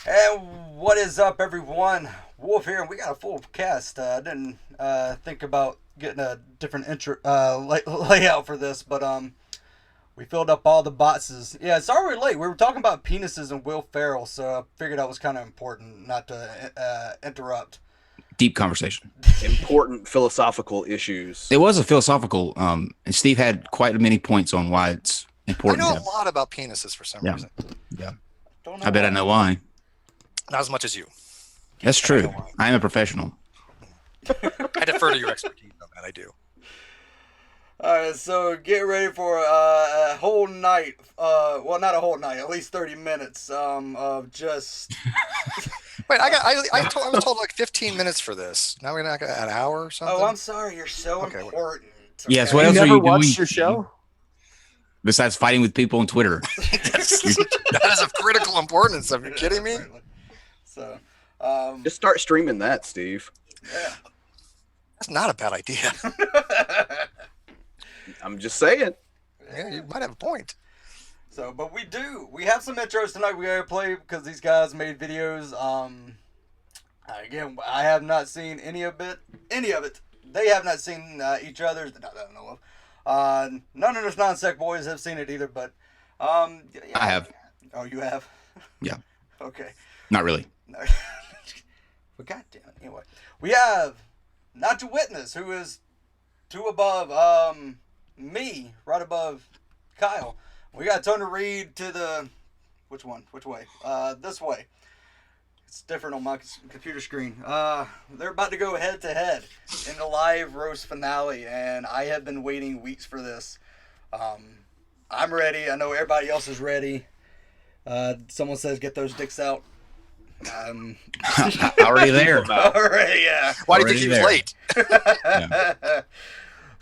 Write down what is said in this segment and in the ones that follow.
And what is up, everyone? Wolf here, and we got a full cast. I didn't think about getting a different intro layout for this, but we filled up all the boxes. Yeah, sorry we're late. We were talking about penises and Will Ferrell, so I figured that was kind of important not to interrupt. Deep conversation. Important philosophical issues. It was a philosophical, and Steve had quite many points on why it's I important. know a lot about penises for some reason. Yeah. Don't know I bet why. I know why. Not as much as you. That's true. I am a professional. I defer to your expertise on that. I do. All right, so get ready for a whole night. Well, not a whole night, at least 30 minutes of just. Wait, I was told like 15 minutes for this. Now we're not gonna an hour or something. Oh, I'm sorry. You're so Okay, whatever. important. Yes, okay? what You else are never you watched doing? your show? Besides fighting with people on Twitter. That is of critical importance. Are you kidding me? So, Just start streaming that, Steve. yeah. That's not a bad idea. I'm just saying. Yeah, you might have a point. So, but we have some intros tonight we gotta play because these guys made videos. Again, I have not seen any of it. They have not seen each other's. Not that I know of. None of those non-sec boys have seen it either, but yeah. I have. Oh, you have? Yeah. Okay. Not really. No. But goddamn it. Anyway, we have Notjah Witness, who is two above me, right above Kyle. We got Tony Reed to the which one? Which way? This way. It's different on my computer screen. They're about to go head to head in the live roast finale, and I have been waiting weeks for this. I'm ready. I know everybody else is ready. Someone says get those dicks out. Already there. Already, yeah. Why do you think he was Already late? Yeah.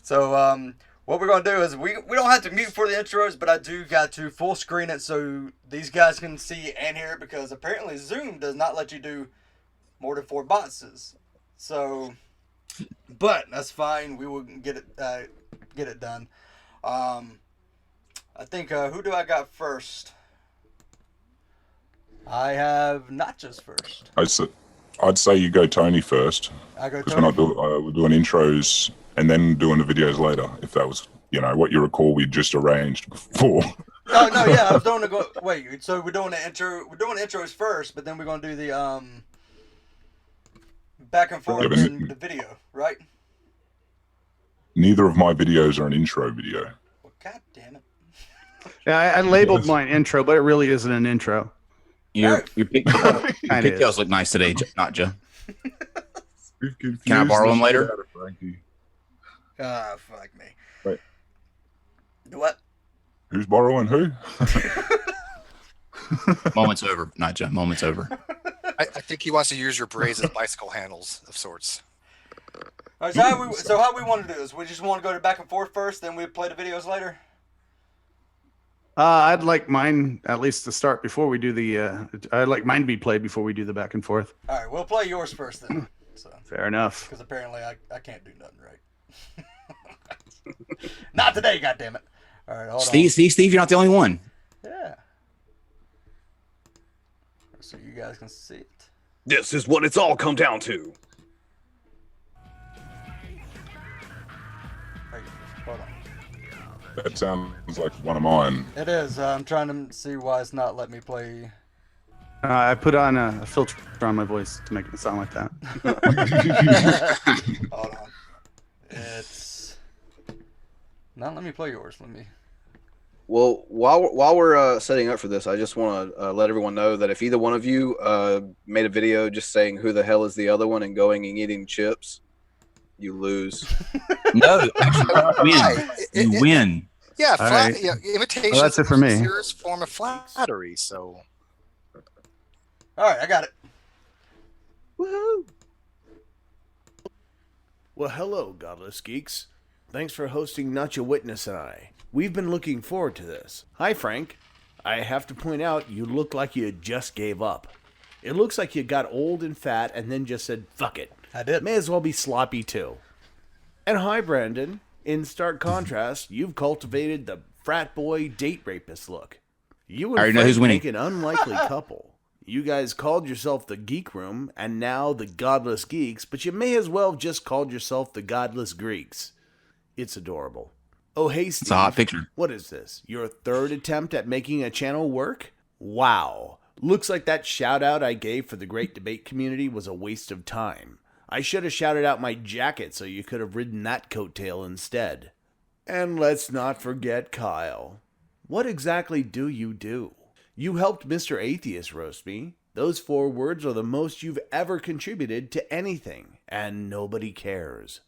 So, what we're going to do is we don't have to mute for the intros, but I do got to full screen it so these guys can see and hear it because apparently Zoom does not let you do more than 4 boxes. So, but that's fine. We will get it done. I think, who do I got first? I have Notjah's first. I'd say you go Tony first I go because Tony. we're doing intros and then doing the videos later. If that was what you recall, we just arranged before. No, yeah, I was doing wait, so we're doing the intro. We're doing the intros first, but then we're gonna do the back and forth Yeah, but- in the video, right? Neither of my videos are an intro video. Well, god damn it! Yeah, I labeled mine intro, but it really isn't an intro. Your Kinda pigtails is. look nice today, Notjah. You've confused Can I borrow the them later? shit out of Frankie. Ah, fuck me. Wait. What? Who's borrowing who? Moment's over, Notjah. Moment's over. I think he wants to use your braids as bicycle handles of sorts. All right, so how we want to do this? We just want to go to back and forth first, then we play the videos later. I'd like mine at least to start before we do the. I'd like mine to be played before we do the back and forth. All right, we'll play yours first then. So, Fair enough. because apparently I can't do nothing right. Not today, goddammit. All right, hold on. Steve, you're not the only one. Yeah. So you guys can see it. This is what it's all come down to. Hey, hold on. That sounds like one of mine. It is. I'm trying to see why it's not letting me play. I put on a filter on my voice to make it sound like that. Hold on. It's not letting me play yours. Let me. Well, while we're setting up for this, I just want to let everyone know that if either one of you made a video just saying who the hell is the other one and going and eating chips, you lose. No, actually, you win. Yeah, All right. imitation. Well, that's it for me. is the purest form of flattery. So All right, I got it. Woohoo! Well, hello, Godless Geeks. Thanks for hosting Notjah Witness and I. We've been looking forward to this. Hi, Frank. I have to point out, you look like you just gave up. It looks like you got old and fat and then just said, fuck it. I did. May as well be sloppy, too. And hi, Brandon. In stark contrast, you've cultivated the frat boy date rapist look. You I already and know who's Frank winning. make an unlikely couple. You guys called yourself the Geek Room and now the Godless Geeks, but you may as well have just called yourself the Godless Greeks. It's adorable. Oh, hey, Steve. It's a hot picture. What is this? Your third attempt at making a channel work? Wow. Looks like that shout out I gave for the great debate community was a waste of time. I should have shouted out my jacket so you could have ridden that coattail instead. And let's not forget Kyle. What exactly do? You helped Mr. Atheist roast me. Those 4 words are the most you've ever contributed to anything, and nobody cares.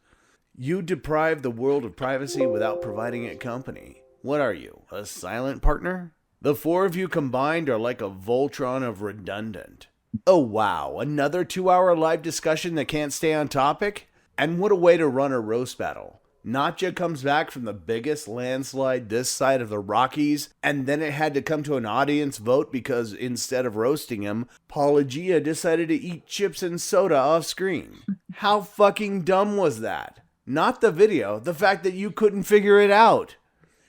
You deprive the world of privacy without providing it company. What are you, a silent partner? The 4 of you combined are like a Voltron of redundant. Oh wow, another 2-hour live discussion that can't stay on topic? And what a way to run a roast battle. Notjah comes back from the biggest landslide this side of the Rockies, and then it had to come to an audience vote because instead of roasting him, Paulogia decided to eat chips and soda off screen. How fucking dumb was that? Not the video, the fact that you couldn't figure it out.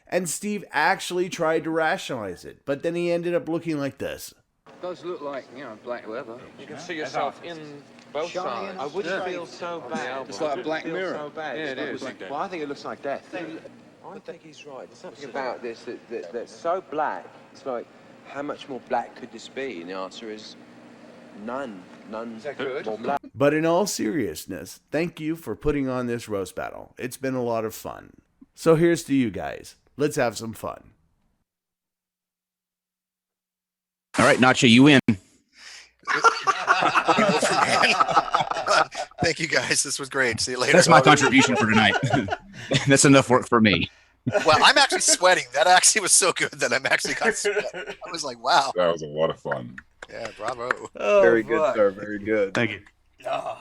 And Steve actually tried to rationalize it, but then he ended up looking like this. It does look like, black leather. You can see yourself in both sides. I wouldn't feel so bad. It's like a black mirror. So bad. Yeah, it is. Well, I think it looks like death. I think he's right. There's something about this that's so black. It's like, how much more black could this be? And the answer is none. None more black. But in all seriousness, thank you for putting on this roast battle. It's been a lot of fun. So here's to you guys. Let's have some fun. All right, Notjah, you win. Thank you guys. This was great. See you later. That's my contribution for tonight. That's enough work for me. Well, I'm actually sweating. That actually was so good that I'm actually got sweat. I was like, wow. That was a lot of fun. Yeah, bravo. Oh, Very fuck. good, sir. Very good. Thank you. Oh,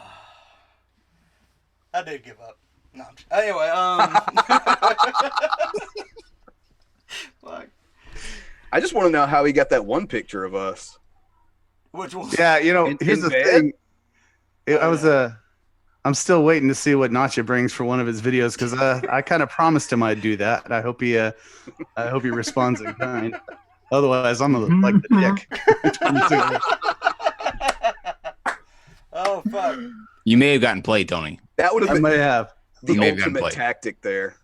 I did give up. No. Anyway, fuck. I just want to know how he got that one picture of us. Which one? Yeah, here's in the bed? thing. I'm still waiting to see what Notjah brings for one of his videos because I kind of promised him I'd do that. And I hope he responds in kind. Otherwise, I'm like the dick. Oh fuck! You may have gotten played, Tony. That would I have been may have. the may have gotten ultimate played. tactic there.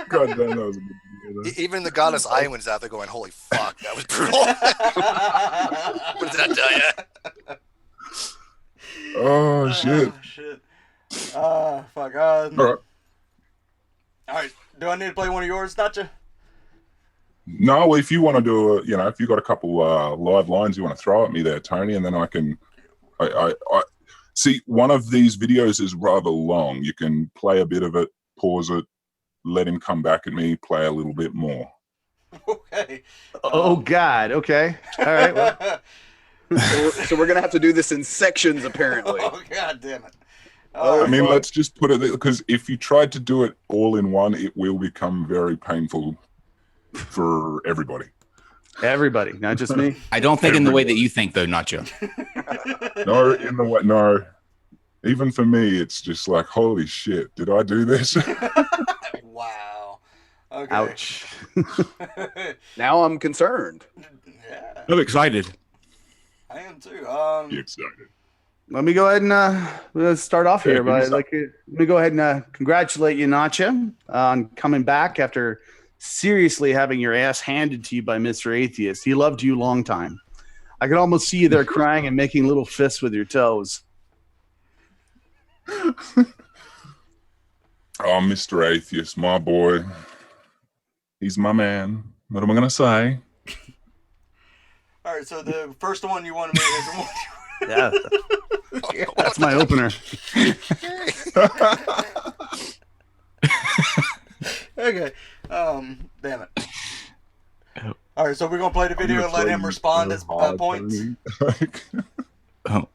God damn, that was a good video. Even the Godless Iowans out there going, holy fuck, that was brutal. What did that tell you? Oh, shit. Oh, shit. Fuck. All right. Do I need to play one of yours, Notjah? No, if you want to do if you got a couple live lines you want to throw at me there, Tony, and then I can. I see one of these videos is rather long. You can play a bit of it, pause it, let him come back at me, play a little bit more. Okay. Oh God. Okay. All right. Well, So we're gonna have to do this in sections, apparently. Oh God damn it. I mean, let's just put it because if you tried to do it all in one, it will become very painful for everybody. everybody, not just me. I don't think in the way that you think, though, Notjah. No, in the way, no. Even for me, it's just like, holy shit, did I do this? Wow. Okay. Ouch. Now I'm concerned. Yeah, I'm excited. I am too. Be excited. Let me go ahead and let's start off here. Yeah, But let me go ahead and congratulate you, Notjah, on coming back after seriously having your ass handed to you by Mr. Atheist. He loved you long time. I could almost see you there crying and making little fists with your toes. Oh, Mr. Atheist, my boy. He's my man. What am I going to say? All right, so the first one you want to make is the one. Yeah, that's my opener. Okay. Damn it. All right, so we're gonna play the video and let him respond as points. Oh,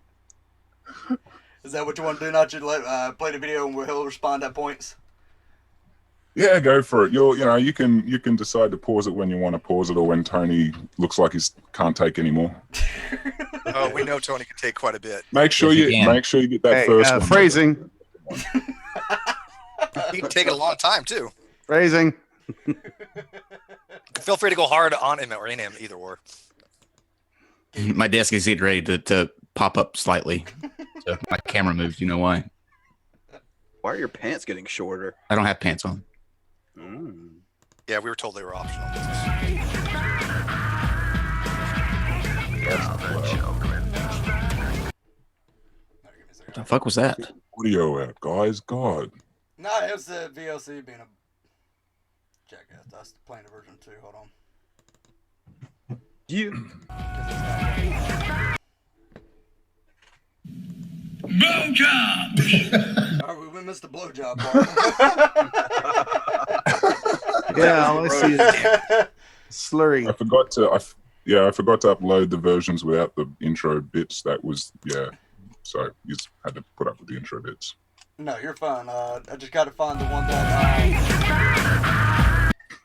Is that what you want to do? Not you play the video and he'll respond at points. Yeah, go for it. You can decide to pause it when you want to pause it, or when Tony looks like he can't take anymore. Oh, we know Tony can take quite a bit. Make sure Yes, you get that Hey, first one. phrasing. He can take it a long time too. Phrasing. Feel free to go hard on him or in him, either or. My desk is getting ready to pop up slightly. So my camera moves. You know why? Why are your pants getting shorter? I don't have pants on. Yeah, we were told they were optional. What the fuck was that? Audio out, guys. God. No, it was the VLC being a jackass. That's the plain version 2. Hold on. Blowjob! Alright, we missed the blowjob part. Yeah, all I see is slurry. I forgot to upload the versions without the intro bits. That was so you just had to put up with the intro bits. No, you're fine. I just got to find the one that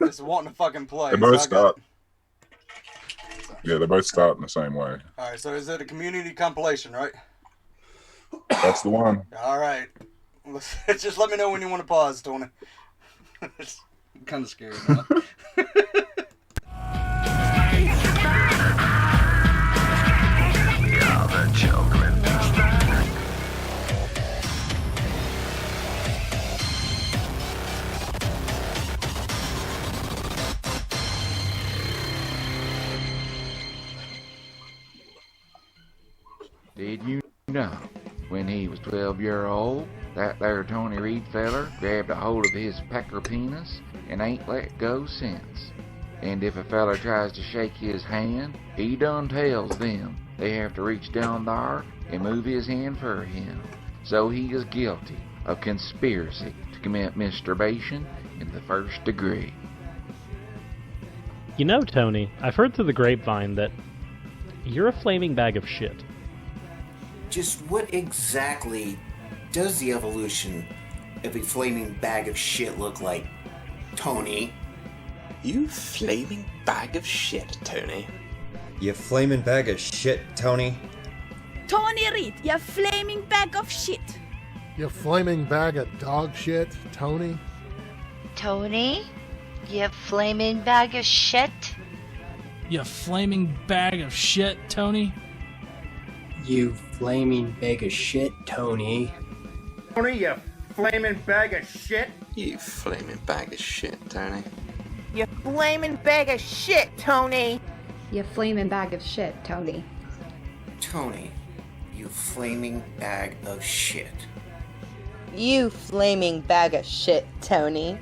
is wanting to fucking play. They both so start. Yeah, they both start in the same way. All right, so is it a community compilation, right? That's the one. All right. Just let me know when you want to pause, Tony. It's kind of scary now. Did you know when he was 12-year-old, that there Tony Reed feller grabbed a hold of his pecker penis and ain't let go since? And if a feller tries to shake his hand, he done tells them they have to reach down there and move his hand for him. So he is guilty of conspiracy to commit masturbation in the first degree. You know, Tony, I've heard through the grapevine that you're a flaming bag of shit. Just what exactly does the evolution of a flaming bag of shit look like, Tony? You flaming bag of shit, Tony. You flaming bag of shit, Tony. Tony Reed, you flaming bag of shit. You flaming bag of dog shit, Tony. Tony, you flaming bag of shit. You flaming bag of shit, Tony. You flaming bag of shit, Tony. Tony, you flaming bag of shit. You flaming bag of shit, Tony. You flaming bag of shit, Tony. You flaming bag of shit, Tony. Tony, you flaming bag of shit. You flaming bag of shit, Tony.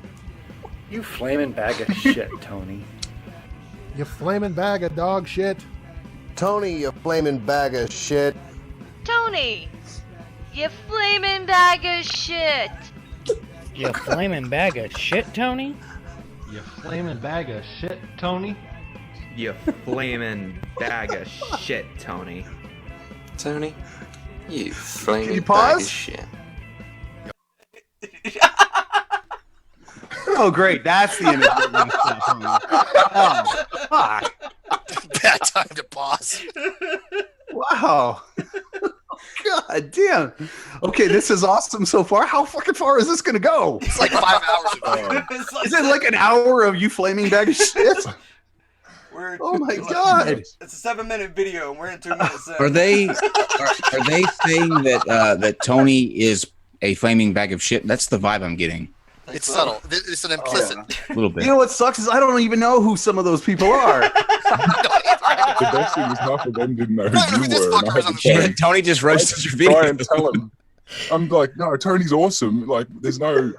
You flaming bag of shit, Tony. You flaming bag of dog shit. Tony, you flaming bag of shit. Tony, you flaming bag of shit. You flaming bag of shit, Tony. You flaming bag of shit, Tony. You flaming bag of shit, Tony. Tony, you flaming Can you bag pause? of shit. Oh, great. That's the image we're going to stop on. Oh, fuck. Bad time to pause. Wow. God damn. Okay, this is awesome so far. How fucking far is this going to go? It's like 5 hours ago. Is it like an hour of you flaming bag of shit? Oh my God. It's a 7-minute video and we're in 2 minutes in. Are they saying that that Tony is a flaming bag of shit? That's the vibe I'm getting. It's subtle. It's an implicit. A little bit. You know what sucks is I don't even know who some of those people are. The best thing is half of them didn't know who you were. And I had to try Tony just roasted your try video. and tell him. I'm like, no, Tony's awesome. Like, there's no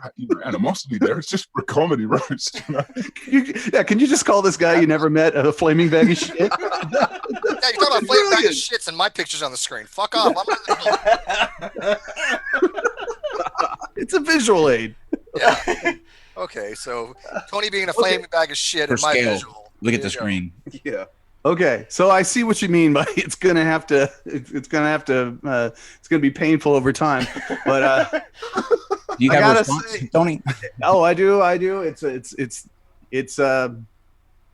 animosity there. It's just a comedy roast. You know? Can you just call this guy you never met a flaming bag of shit? Yeah, you're talking about flaming bag of shits and my picture's on the screen. Fuck off. It's a visual aid. Yeah. Okay, so Tony being a flaming bag of shit For in my scale. visual. Look at the screen. Yeah. Okay, so I see what you mean by it's gonna be painful over time, but You I have a gotta response, say- Tony? oh, I do. It's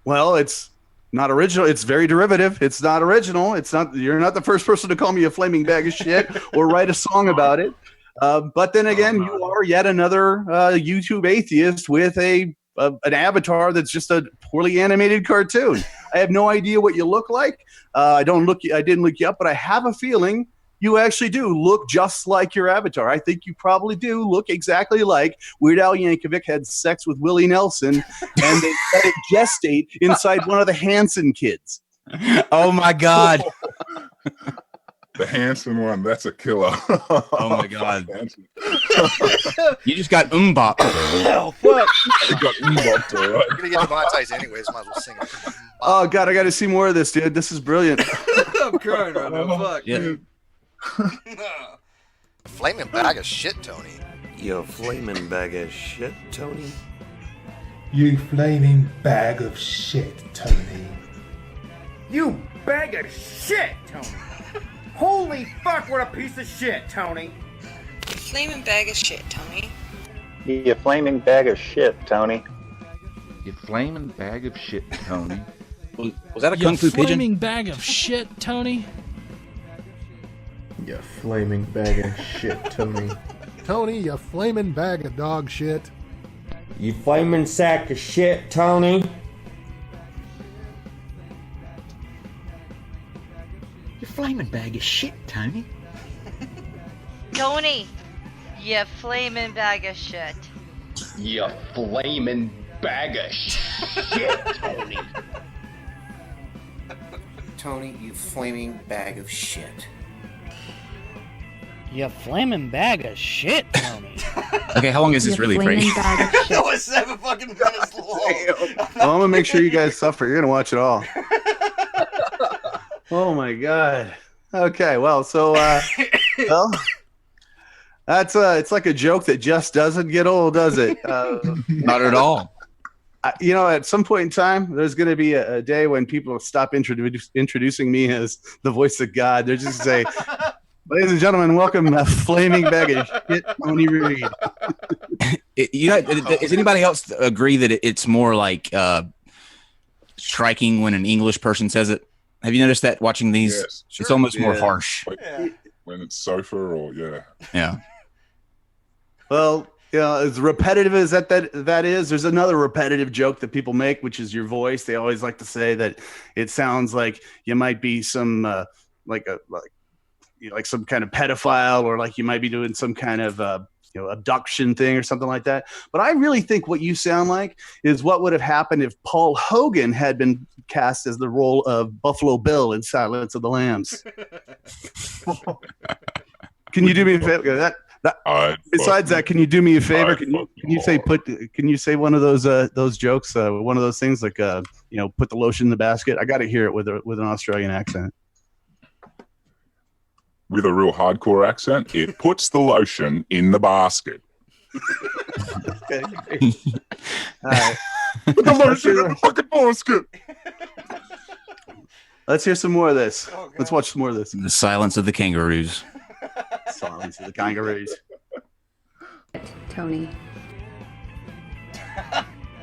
well, it's not original. It's very derivative. It's not original. It's not. You're not the first person to call me a flaming bag of shit or write a song about it. But then again, you are yet another YouTube atheist with a an avatar that's just a poorly animated cartoon. I have no idea what you look like. I didn't look you up, but I have a feeling you actually do look just like your avatar. I think you probably do look exactly like Weird Al Yankovic had sex with Willie Nelson, and they let it gestate inside one of the Hanson kids. Oh my God. The Hanson one, that's a killer. Oh my God. You just got umbop. Oh, fuck. You got umbopped, all right. You're going to get demonetized anyways. Might as well sing it. Oh, God, I got to see more of this, dude. This is brilliant. I'm crying right now. Fuck. Yeah. Flaming bag of shit, Tony. You flaming bag of shit, Tony. You flaming bag of shit, Tony. You bag of shit, Tony. Holy fuck, what a piece of shit, Tony. You flaming bag of shit, Tony. You flaming bag of shit, Tony. You flaming bag of shit, Tony. Was that a kung fu You pigeon? flaming bag of shit, Tony. You flaming bag of shit, Tony. Tony, you flaming bag of dog shit. You flaming sack of shit, Tony. You flaming bag of shit, Tony. Tony, you flaming bag of shit. You flaming bag of shit, Tony. Tony, you flaming bag of shit. You flaming bag of shit, Tony. Okay, how long is this really, Brady? That was 7 fucking minutes long. Well, I'm going to make sure you guys suffer. You're going to watch it all. Oh, my God. Okay, well, so, well, that's, it's like a joke that just doesn't get old, does it? Not at all. You know, at some point in time, there's going to be a day when people stop introducing me as the voice of God. They're just say, ladies and gentlemen, welcome a flaming bag of shit, Tony Reed. Does anybody else agree that it's more like striking when an English person says it? Have you noticed that watching these? Yes. It's almost more harsh. Like, when it's sofa or Yeah. Well, as repetitive as that is, there's another repetitive joke that people make, which is your voice. They always like to say that it sounds like you might be some like some kind of pedophile, or like you might be doing some kind of abduction thing or something like that. But I really think what you sound like is what would have happened if Paul Hogan had been cast as the role of Buffalo Bill in Silence of the Lambs. Can you do me a favor? Besides that, can you do me a favor? Can you say one of those jokes, one of those things like put the lotion in the basket? I got to hear it with an Australian accent. with a real hardcore accent, it puts the lotion in the basket. Okay. All right. Put the lotion in the fucking basket. Let's hear some more of this. Let's watch some more of this. The silence of the kangaroos. Silence of the kangaroos. Tony.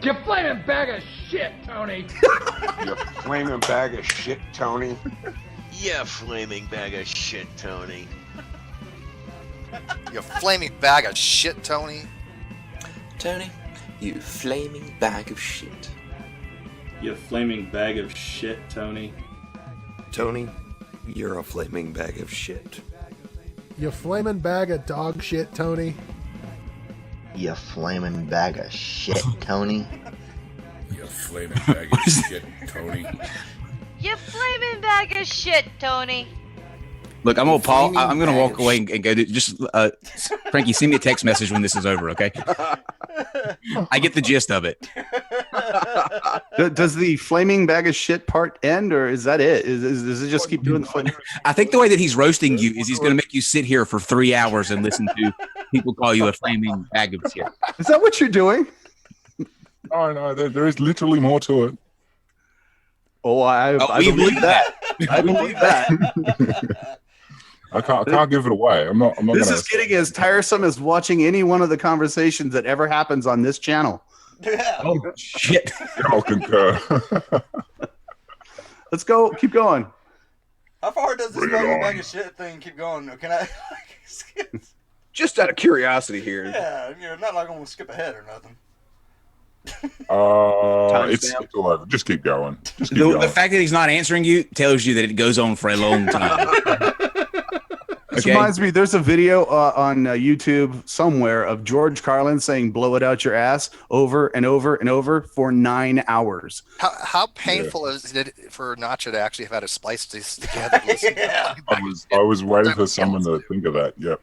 You flaming bag of shit, Tony. You flaming bag of shit, Tony. You flaming bag of shit, Tony. You flaming bag of shit, Tony. Tony, you flaming bag of shit. You flaming bag of shit, Tony. Tony, you're a flaming bag of shit. You flaming bag of dog shit, Tony. You flaming bag of shit, Tony. You flaming bag of shit, Tony. You flaming bag of shit, Tony. Look, I'm old Paul. I'm going to walk away and go to just Frankie, send me a text message when this is over, okay? I get the gist of it. Does the flaming bag of shit part end, or is that it? Does it just keep doing the fun? I think the way that he's roasting you is he's going to make you sit here for 3 hours and listen to people call you a flaming bag of shit. Is that what you're doing? Oh, no, there is literally more to it. Oh, I believe that. I believe that. I can't give it away. I'm not. This is getting as tiresome as watching any one of the conversations that ever happens on this channel. Oh shit! I'll concur. Let's go. Keep going. How far does this flaming bag of shit thing keep going? Can I? Just out of curiosity here. Yeah, not like I'm gonna skip ahead or nothing. It's all over. Just keep going. Just keep The going. fact that he's not answering you tells you that it goes on for a long time. This Okay. reminds me, there's a video on YouTube somewhere of George Carlin saying "blow it out your ass" over and over and over for 9 hours. How painful is it for Notjah to actually have had to splice this together? I was waiting for someone to think of that. Yep.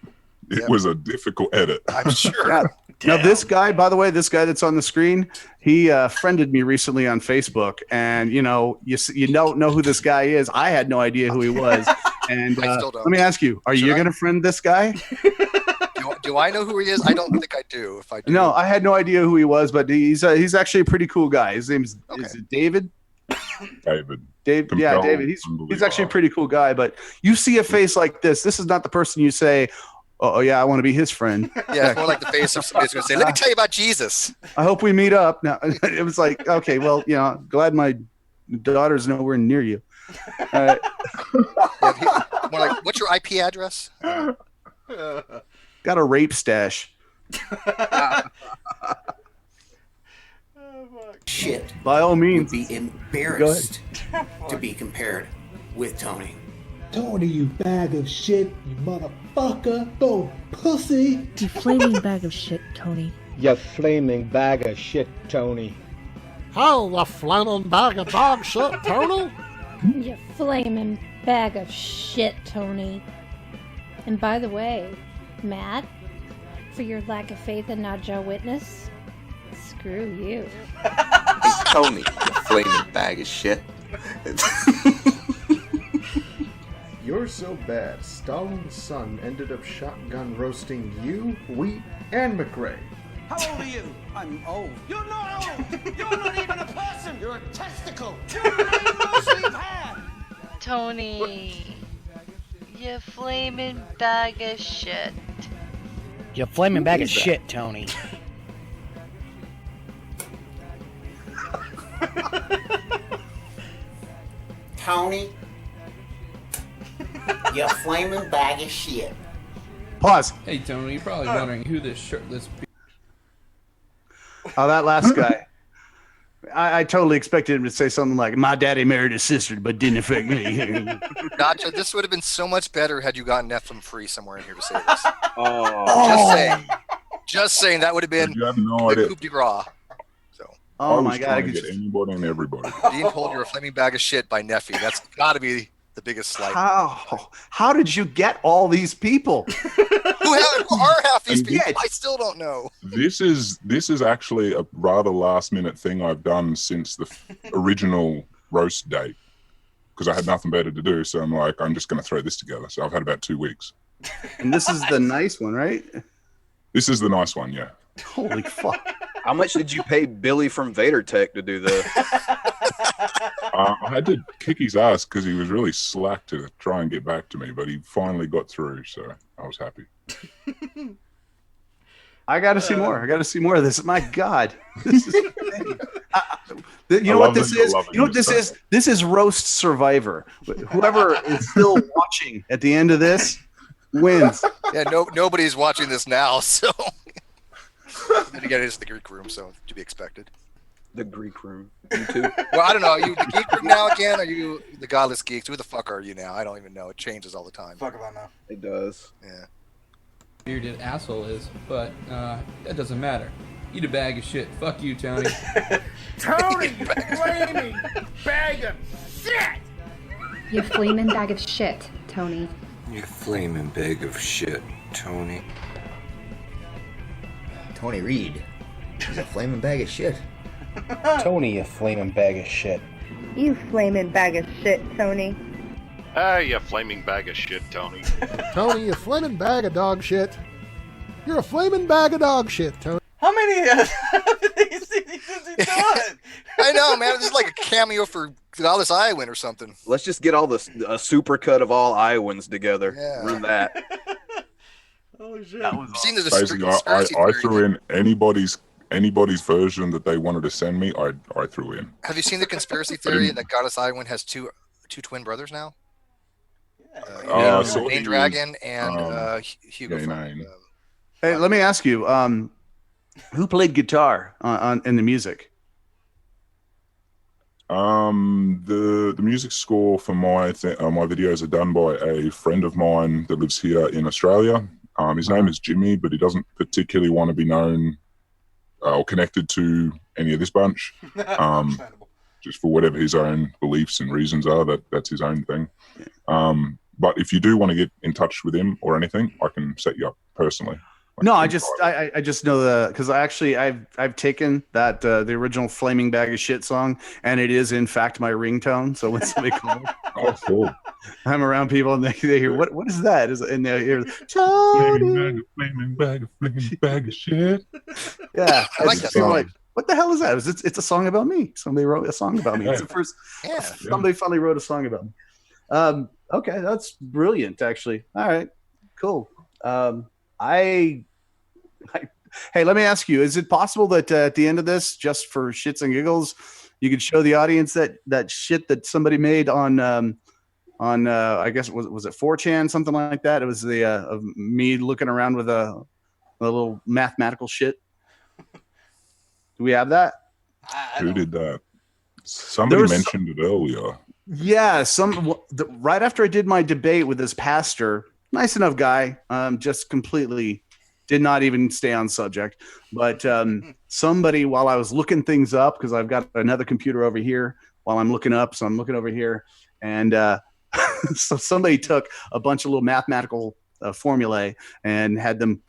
It was a difficult edit. I'm sure. Yeah. Now, this guy, by the way, this guy that's on the screen, he friended me recently on Facebook, and you don't know who this guy is. I had no idea who he was, and let me ask you: Are you going to friend this guy? Do I know who he is? I don't think I do. If I do, No, I had no idea who he was, but he's actually a pretty cool guy. His name's is it David. David. Yeah, David. He's actually a pretty cool guy. But you see a face like this. This is not the person you say, "Oh yeah, I want to be his friend." Yeah, it's more like the face of somebody who's going to say, "Let me tell you about Jesus." I hope we meet up. Now it was like, okay, well, glad my daughter's nowhere near you. More like, what's your IP address? Got a rape stash. Shit. By all means. Would be embarrassed to be compared with Tony. Tony, you bag of shit, you motherfucker, oh pussy. You flaming bag of shit, Tony. You flaming bag of shit, Tony. Oh, the flaming bag of dog shit, Tony. You flaming bag of shit, Tony. And by the way, Matt, for your lack of faith in Notjah Witness, screw you. Hey, Tony, you flaming bag of shit. You're so bad, Stalin's son ended up shotgun roasting you, Wheat, and McRae. How old are you? I'm old. You're not old! You're not even a person! You're a testicle! You're an no-sleep hat! Tony, you flaming bag of shit. You flaming bag of shit, Tony. Tony, you flaming bag of shit. Pause. Hey Tony, you're probably wondering who this shirtless. Oh, that last guy. I totally expected him to say something like, "My daddy married his sister, but didn't affect me." Notjah, this would have been so much better had you gotten Nephilim free somewhere in here to say this. Just saying, that would have been You have no idea. coup de grace. Oh my I was God! trying to get anybody and everybody. Being told you're a flaming bag of shit by Nephi, that's got to be the biggest slight. How did you get all these people? Who are half these And people? I still don't know. This is actually a rather last minute thing I've done since the original roast date because I had nothing better to do. So I'm like, I'm just going to throw this together. So I've had about 2 weeks. And this is the nice one, right? This is the nice one, yeah. Holy fuck! How much did you pay Billy from Vader Tech to do this? I had to kick his ass because he was really slack to try and get back to me, but he finally got through, so I was happy. I got to see more. I got to see more of this. My God, this is you know what this is? You know what this is? This is Roast Survivor. Whoever is still watching at the end of this wins. Yeah, nobody's watching this now, so. Then again, it is the Greek room, so to be expected. The Greek room. You too? Well, I don't know. Are you the Geek room now again? Are you the Godless Geeks? Who the fuck are you now? I don't even know. It changes all the time. Fuck if I know. It does. Yeah. Bearded asshole is, but that doesn't matter. Eat a bag of shit. Fuck you, Tony. Tony, you flaming bag of shit! You flaming bag of shit, Tony. You flaming bag of shit, Tony. Tony Reed. He's a flaming bag of shit. Tony, you flaming bag of shit. You flaming bag of shit, Tony. Ah, you flaming bag of shit, Tony. Tony, you flaming bag of dog shit. You're a flaming bag of dog shit, Tony. How many of these things has he done? I know, man. This is like a cameo for Godless Iowan or something. Let's just get all a super cut of all Iowans together. Yeah. Run that. Oh shit! I've seen the Basically, conspiracy I theory. threw in anybody's version that they wanted to send me. I threw in. Have you seen the conspiracy theory that Godless Iowan has two twin brothers now? Main Dragon and Hugo. Yeah, from, Hey, let me ask you. Who played guitar in the music? The music score for my videos are done by a friend of mine that lives here in Australia. His name is Jimmy, but he doesn't particularly want to be known or connected to any of this bunch. Just for whatever his own beliefs and reasons are, that's his own thing. But if you do want to get in touch with him or anything, I can set you up personally. No, I just know because I've taken that the original Flaming Bag of Shit song, and it is in fact my ringtone. So when somebody calls, cool. I'm around people and they hear what is that? And they hear flaming bag of shit. Yeah, I like that song. Like, what the hell is that? It's a song about me. Somebody wrote a song about me. It's the first. Yeah. Somebody finally wrote a song about me. Okay, that's brilliant. Actually, all right, cool. Hey, let me ask you: is it possible that at the end of this, just for shits and giggles, you could show the audience that shit that somebody made on I guess was it 4chan, something like that? It was the of me looking around with a little mathematical shit. Do we have that? Who did that? Somebody mentioned it earlier. Yeah, right after I did my debate with this pastor, nice enough guy, just completely did not even stay on subject. But somebody, while I was looking things up, because I've got another computer over here while I'm looking up, so I'm looking over here, and so somebody took a bunch of little mathematical formulae and had them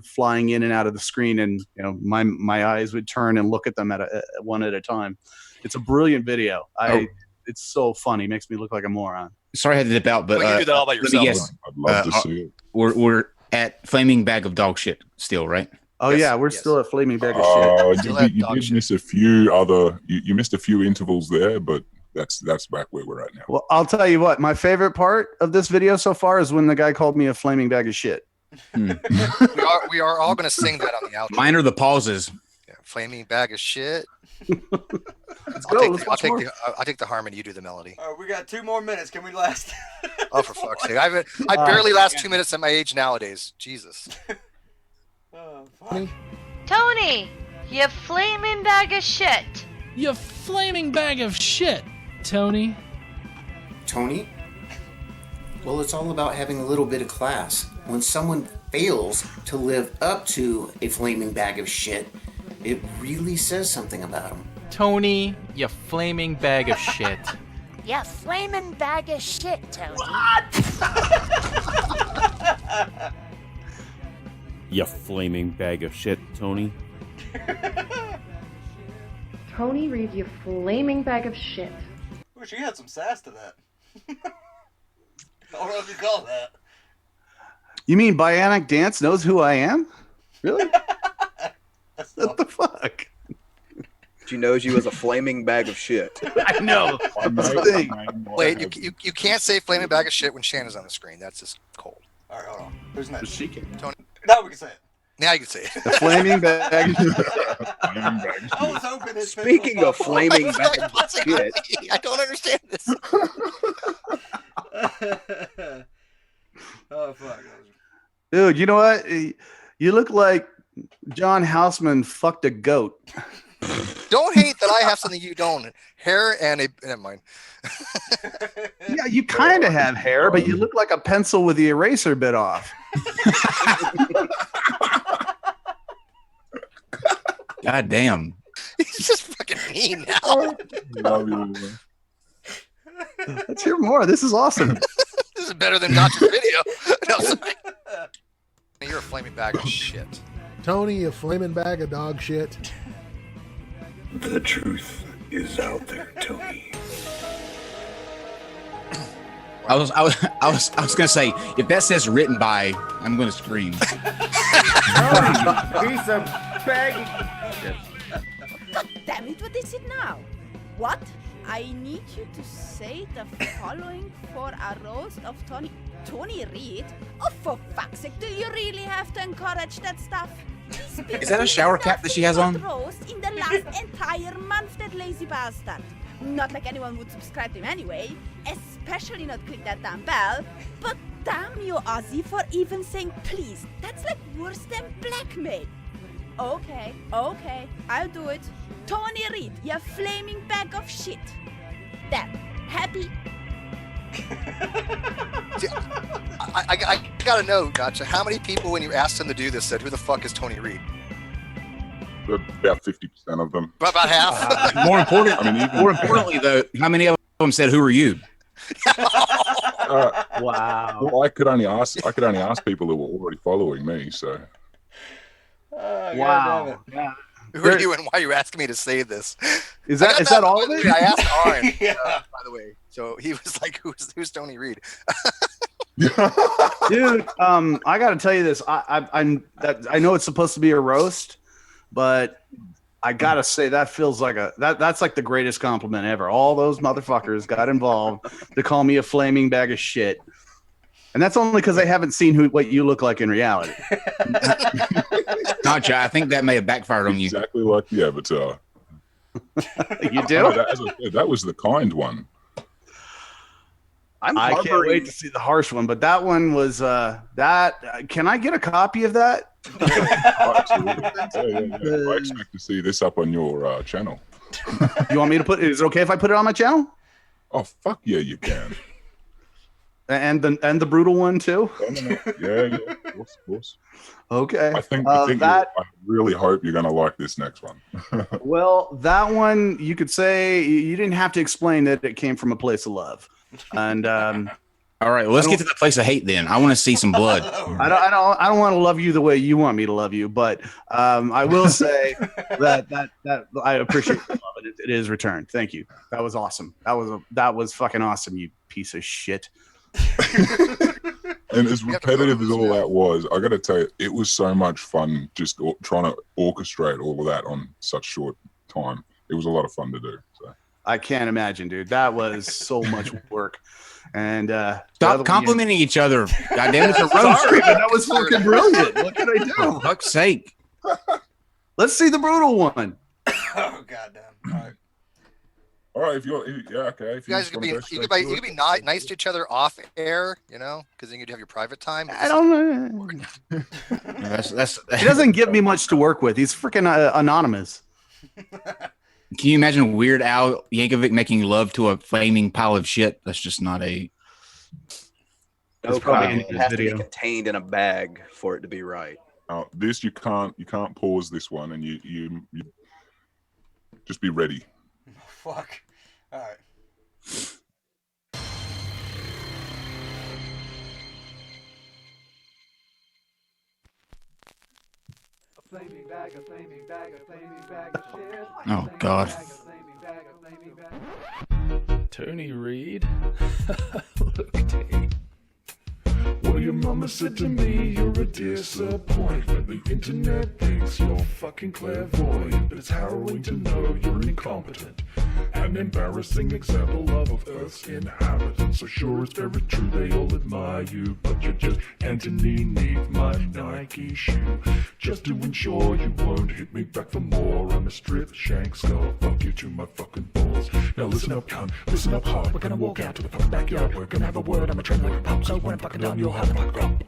flying in and out of the screen, and my eyes would turn and look at them one at a time. It's a brilliant video. It's so funny. Makes me look like a moron. Sorry I had to dip out, but you can do that all by yourself. I'd love to see it. We're at Flaming Bag of Dog Shit still, right? Oh yeah, we're still at Flaming Bag of Shit. You did miss a few other. You missed a few intervals there, but that's back where we're at now. Well, I'll tell you what. My favorite part of this video so far is when the guy called me a flaming bag of shit. We are all going to sing that on the outro. Mine are the pauses. Yeah, flaming bag of shit. I'll take the harmony. You do the melody. All right, we got 2 more minutes. Can we last? Oh, for fuck's sake! I barely last 2 minutes at my age nowadays. Jesus. Tony, you flaming bag of shit. You flaming bag of shit, Tony. Tony? Well, it's all about having a little bit of class. When someone fails to live up to a flaming bag of shit, it really says something about them. Tony, you flaming bag of shit. You flaming bag of shit, Tony. You flaming bag of shit, Tony. Tony Reed, you flaming bag of shit. Wish you had some sass to that. I don't know if you call that. You mean Bionic Dance knows who I am? Really? What the fuck? She knows you as a flaming bag of shit. I know. Wait, you can't say flaming bag of shit when Shanna's on the screen. That's just cold. All right, hold on. Who's next? She can. Tony. Now we can say it. Now you can say it. The flaming bag. I was hoping his Speaking of flaming bag of shit. I don't understand this. Oh, fuck. Dude, you know what? You look like John Houseman fucked a goat. Don't hate that I have something you don't. Hair and a... Never mind. Yeah, you kind of have hair, but you look like a pencil with the eraser bit off. God damn. He's just fucking mean now. Love you. Let's hear more. This is awesome. This is better than Notjah's video. No, sorry. You're a flaming bag of shit. Tony, you flaming bag of dog shit. The truth is out there, Tony. I was gonna say, if that says written by, I'm gonna scream. Piece of bag. God damn it, what is it now? What? I need you to say the following for a roast of Tony Reed? Oh, for fuck's sake, do you really have to encourage that stuff? Is that a shower cap that she has on? Roast in the last entire month, that lazy bastard. Not like anyone would subscribe to him anyway, especially not click that damn bell. But damn you, Ozzy, for even saying please. That's like worse than blackmail. Okay, I'll do it. Tony Reed, you flaming bag of shit. There, happy? I gotta know, Gotcha. How many people, when you asked them to do this, said, "Who the fuck is Tony Reed"? About 50% of them. About half. More importantly, though, how many of them said, "Who are you"? Wow. Well, I could only ask people who were already following me. So. Wow. Yeah. Who are you, and why are you asking me to say this? Is that all of it? I asked Arn, by the way. So he was like, "Who's Tony Reed?" Dude, I got to tell you this. I know it's supposed to be a roast, but I got to say that feels like that's like the greatest compliment ever. All those motherfuckers got involved to call me a flaming bag of shit. And that's only because they haven't seen what you look like in reality. Notjah, I think that may have backfired on you. Exactly like the Avatar. You do? That was the kind one. I can't wait to see the harsh one, but that one was that. Can I get a copy of that? Yeah. I expect to see this up on your channel. You want me to put? Is it okay if I put it on my channel? Oh fuck yeah, you can. And the brutal one too. Yeah, of course. Okay. I think I really hope you're gonna like this next one. Well, that one you could say you didn't have to explain that it came from a place of love. And all right, well, let's get to the place of hate then. I want to see some blood. I don't want to love you the way you want me to love you, but I will say that I appreciate the love. It is returned. Thank you. That was awesome. That was fucking awesome. You piece of shit. And as repetitive as all that was, I got to tell you, it was so much fun just trying to orchestrate all of that on such short time. It was a lot of fun to do. So. I can't imagine, dude. That was so much work. And stop complimenting each other. Goddamn, it's a roast. Sorry, but that was fucking brilliant. What can I do? For fuck's sake. Let's see the brutal one. Oh goddamn! All right. All right, if you guys could be nice to each other off air, because then you'd have your private time. I don't know. He doesn't give me much to work with. He's freaking anonymous. Can you imagine Weird Al Yankovic making love to a flaming pile of shit? That's just not a. No problem. It has to be contained in a bag for it to be right. This you can't pause this one, and you just be ready. Fuck. All right. Oh God. Tony Reed. Look, Tate. Well, your mama said to me, you're a disappointment. The internet thinks you're fucking clairvoyant, but it's harrowing to know you're incompetent. An embarrassing example of Earth's inhabitants. So sure, it's very true, they all admire you, but you're just Anthony neath my Nike shoe. Just to ensure you won't hit me back for more, I'm a strip shank skull, fuck you to my fucking balls. Now listen up, cunt, listen up hard. We're gonna walk out to the fucking backyard, we're gonna have a word, I'm a trend like a pump, so when I'm fucking done, you'll have a fuck up.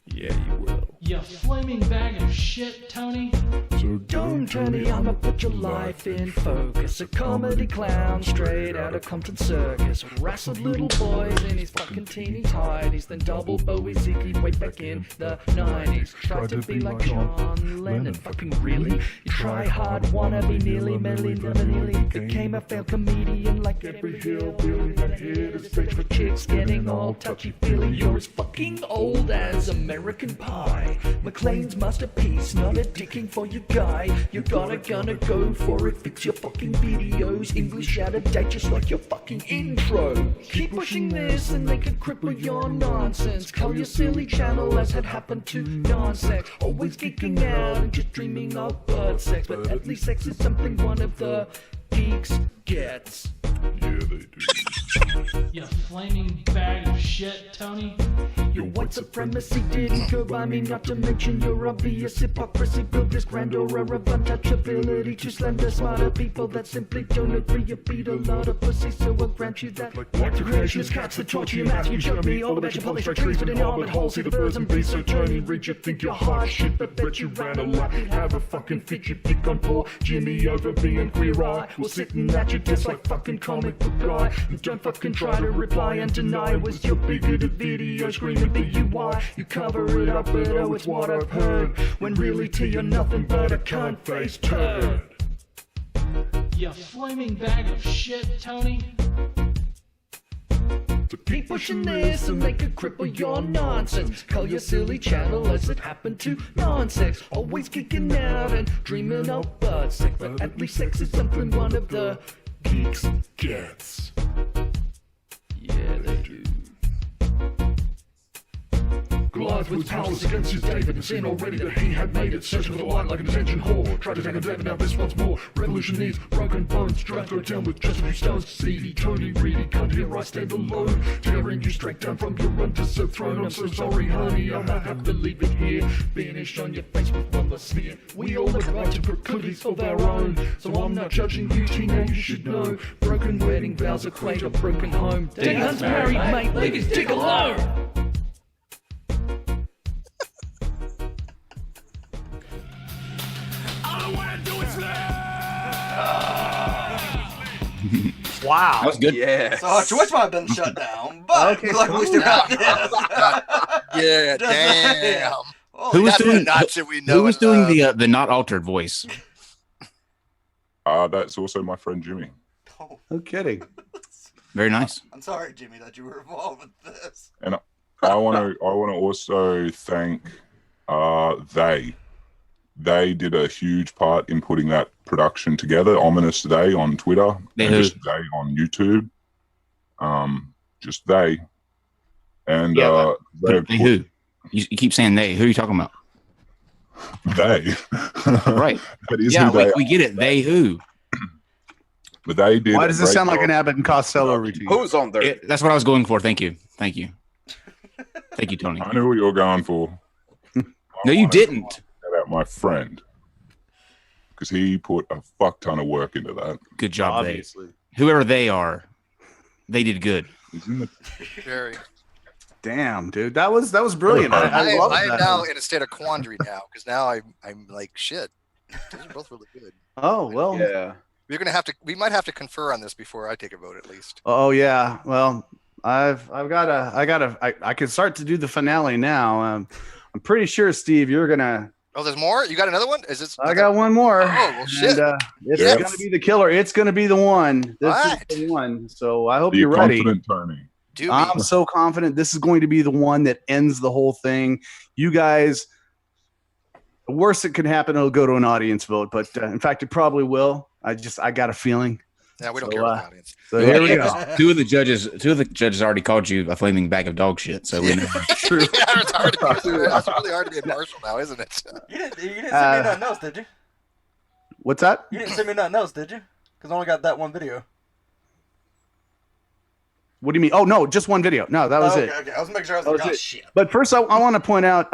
Yeah, you will. You flaming bag of shit, Tony. So don't, Tony, I'ma put your life in focus. A comedy clown straight out of Compton Circus. Wrestled little boys in his fucking teeny tidies, then double Bowie Ziggy way back in the 90s. Tried to be like John Lennon, fucking really? You try hard, wanna be nearly Melly, never nearly became a failed comedian like every hillbilly that hit a stage for chicks getting all touchy-feely. You're as fucking old as American Pie. McLean's masterpiece, not a dicking for your guy. You gonna go for it, fix your fucking videos. English out of date just like your fucking intro. Keep pushing this and they can cripple your nonsense. Call your silly channel as had happened to nonsense. Always geeking out and just dreaming of bird sex. But at least sex is something one of the geeks gets. Yeah, they do. You flaming bag of shit, Tony. Your white supremacy didn't go by me, not to mention your obvious hypocrisy. Build this grandeur of untouchability to slender smarter people that simply don't agree. You beat a lot of pussy, so I'll grant you that. Like the creationist cats that torture your math, you showed me all about your polished trees, but in armored holes, see the birds and beasts. So Tony Reed, you think you're hot shit, but bet you ran a lap. Have a fucking fit you pick on poor Jimmy over being queer eye. We're sitting at your desk like fucking comic book guy. And don't fucking try to reply and deny it was your bigoted video screaming BUY. You cover it up, but oh, it's what I've heard. When really T, you're nothing but a cunt-faced turd. You flaming bag of shit, Tony. So keep pushing this and make it cripple your nonsense. Call your silly channel as it happened to non-sex. Always kicking out and dreaming of butt sex, but at least sex is something one of the geeks gets. Yeah, they do. Goliath was powerless against his David and seen already that he had made it. Searching for the light like an attention whore. Tried to take a David, now this once more. Revolution needs broken bones. Drive to a town with just a few stones. Seedy, Tony, Reedy, can't hear I stand alone. Tearing you straight down from your undeserved throne. I'm so sorry, honey, I might have to leave it here. Finish on your face with one less smear. We all have right to proclivities of our own. So I'm not judging you, Tina, you should know. Broken wedding vows equate a broken home. Dan's married, mate, leave his dick alone. Wow. That was good. Yeah. So Twitch might have been shut down, but okay, like we still got this. Yeah, damn. Who was doing? Notjah we know Who was and doing the not altered voice? That's also my friend Jimmy. No kidding. Very nice. I'm sorry, Jimmy, that you were involved with this. And I want to also thank they did a huge part in putting that production together. Ominous Day on Twitter, and just Day on YouTube. Just they. And they who? You keep saying they. Who are you talking about? They. Right. That is yeah, who we get it. They who? But they did. Why does this sound like an Abbott and Costello routine? Who's on there? That's what I was going for. Thank you. Thank you. Thank you, Tony. I knew what you were going for. No, you didn't. About my friend, because he put a fuck ton of work into that. Good job, obviously. Whoever they are, they did good. Very. Damn, dude, that was brilliant. I love am that. now in a state of quandary now because now I'm like shit. Those are both really good. Oh well. Yeah. We might have to confer on this before I take a vote at least. Oh yeah. Well, I can start to do the finale now. I'm pretty sure, Steve, you're gonna. Oh, there's more? You got another one? Is this? I got one more. Oh, well, shit. And, it's gonna be the killer. It's gonna be the one. This is the one. So I hope you're ready. Confident, Tony. I'm so confident this is going to be the one that ends the whole thing. You guys, the worst that could happen, it'll go to an audience vote. But in fact, it probably will. I got a feeling. Yeah, we don't care about the audience. So here we go. Two of the judges already called you a flaming bag of dog shit. So we know. True. Yeah, it's really hard to be impartial now, isn't it? You didn't send me nothing else, did you? What's that? You didn't send me nothing else, did you? Because I only got that one video. What do you mean? Oh no, just one video. No, that was it. Okay. I was making sure. I was like, oh shit. But first, I want to point out,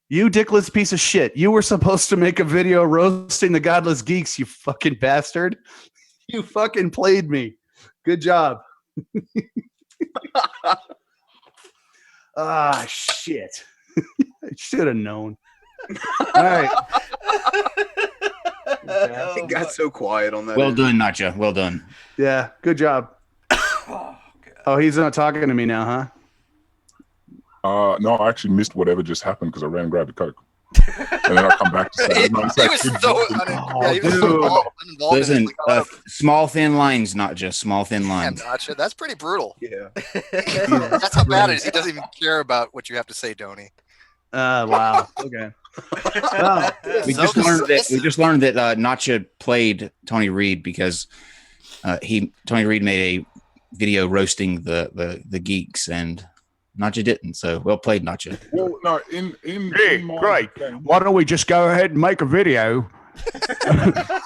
you dickless piece of shit. You were supposed to make a video roasting the Godless Geeks. You fucking bastard. You fucking played me. Good job. Shit. I should have known. All right. It got so quiet on that. Well done, Notjah. Well done. Yeah, good job. Oh, he's not talking to me now, huh? No, I actually missed whatever just happened because I ran and grabbed a Coke. And then I come back to say, he was so uninvolved. Listen, small thin lines, not just small thin lines. Damn, Notjah, that's pretty brutal. Yeah. That's how bad it is. He doesn't even care about what you have to say, Tony. Wow. Okay. We just learned that Notjah played Tony Reed because Tony Reed made a video roasting the geeks and Notjah didn't. So well played, Notjah. Well, no, great. Why don't we just go ahead and make a video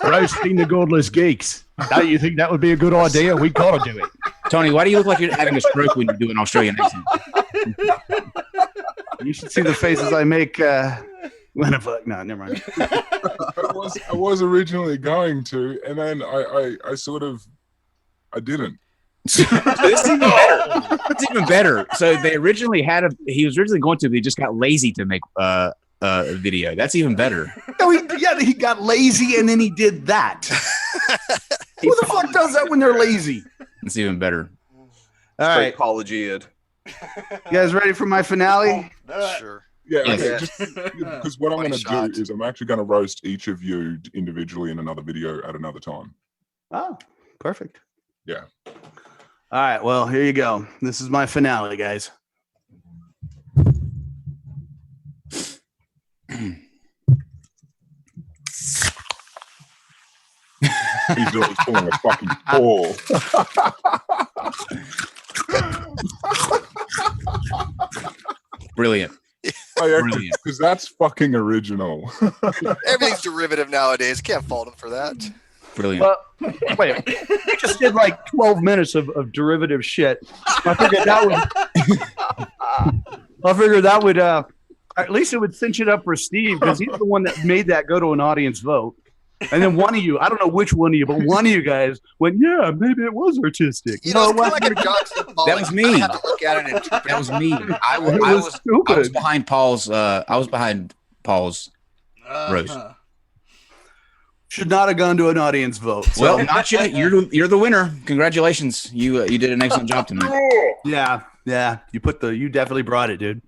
roasting the Godless Geeks? Don't you think that would be a good idea? We gotta do it. Tony, why do you look like you're having a stroke when you do an Australian accent? You should see the faces I make when I fuck. No, never mind. I was originally going to, and then I sort of didn't. So this is even better. That's even better. So they originally he was originally going to, but he just got lazy to make a video. That's even better. No, he got lazy and then he did that. Who the fuck does that when they're lazy? It's even better. All right, apology, Ed. You guys ready for my finale? Sure. Yeah, Yes. okay, just because what I'm going to do is I'm actually going to roast each of you individually in another video at another time. Oh, perfect. Yeah. All right, well, here you go. This is my finale, guys. He's pulling a fucking ball. Brilliant. Brilliant. Because that's fucking original. Everything's derivative nowadays. Can't fault him for that. Brilliant. Well, wait, we just did like 12 minutes of derivative shit. I figured that would at least it would cinch it up for Steve because he's the one that made that go to an audience vote. And then one of you, I don't know which one of you, but one of you guys went, yeah, maybe it was artistic. You know, it's kind of like a Johnson ball. That was me. I have to look at it and interpret That was me. I was behind Paul's. Roast. Should not have gone to an audience vote. So. Well, not yet. You're the winner. Congratulations. You did an excellent job tonight. Yeah. You definitely brought it, dude.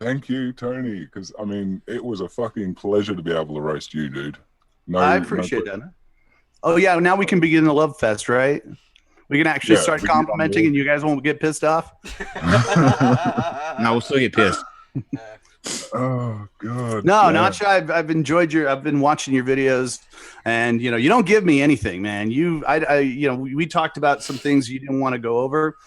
Thank you, Tony. Because I mean, it was a fucking pleasure to be able to roast you, dude. I appreciate that. Oh yeah, now we can begin the love fest, right? We can actually start complimenting, and you guys won't get pissed off. No, we'll still get pissed. Oh god. No, Notjah, I've enjoyed I've been watching your videos, and you don't give me anything, man. We talked about some things you didn't want to go over.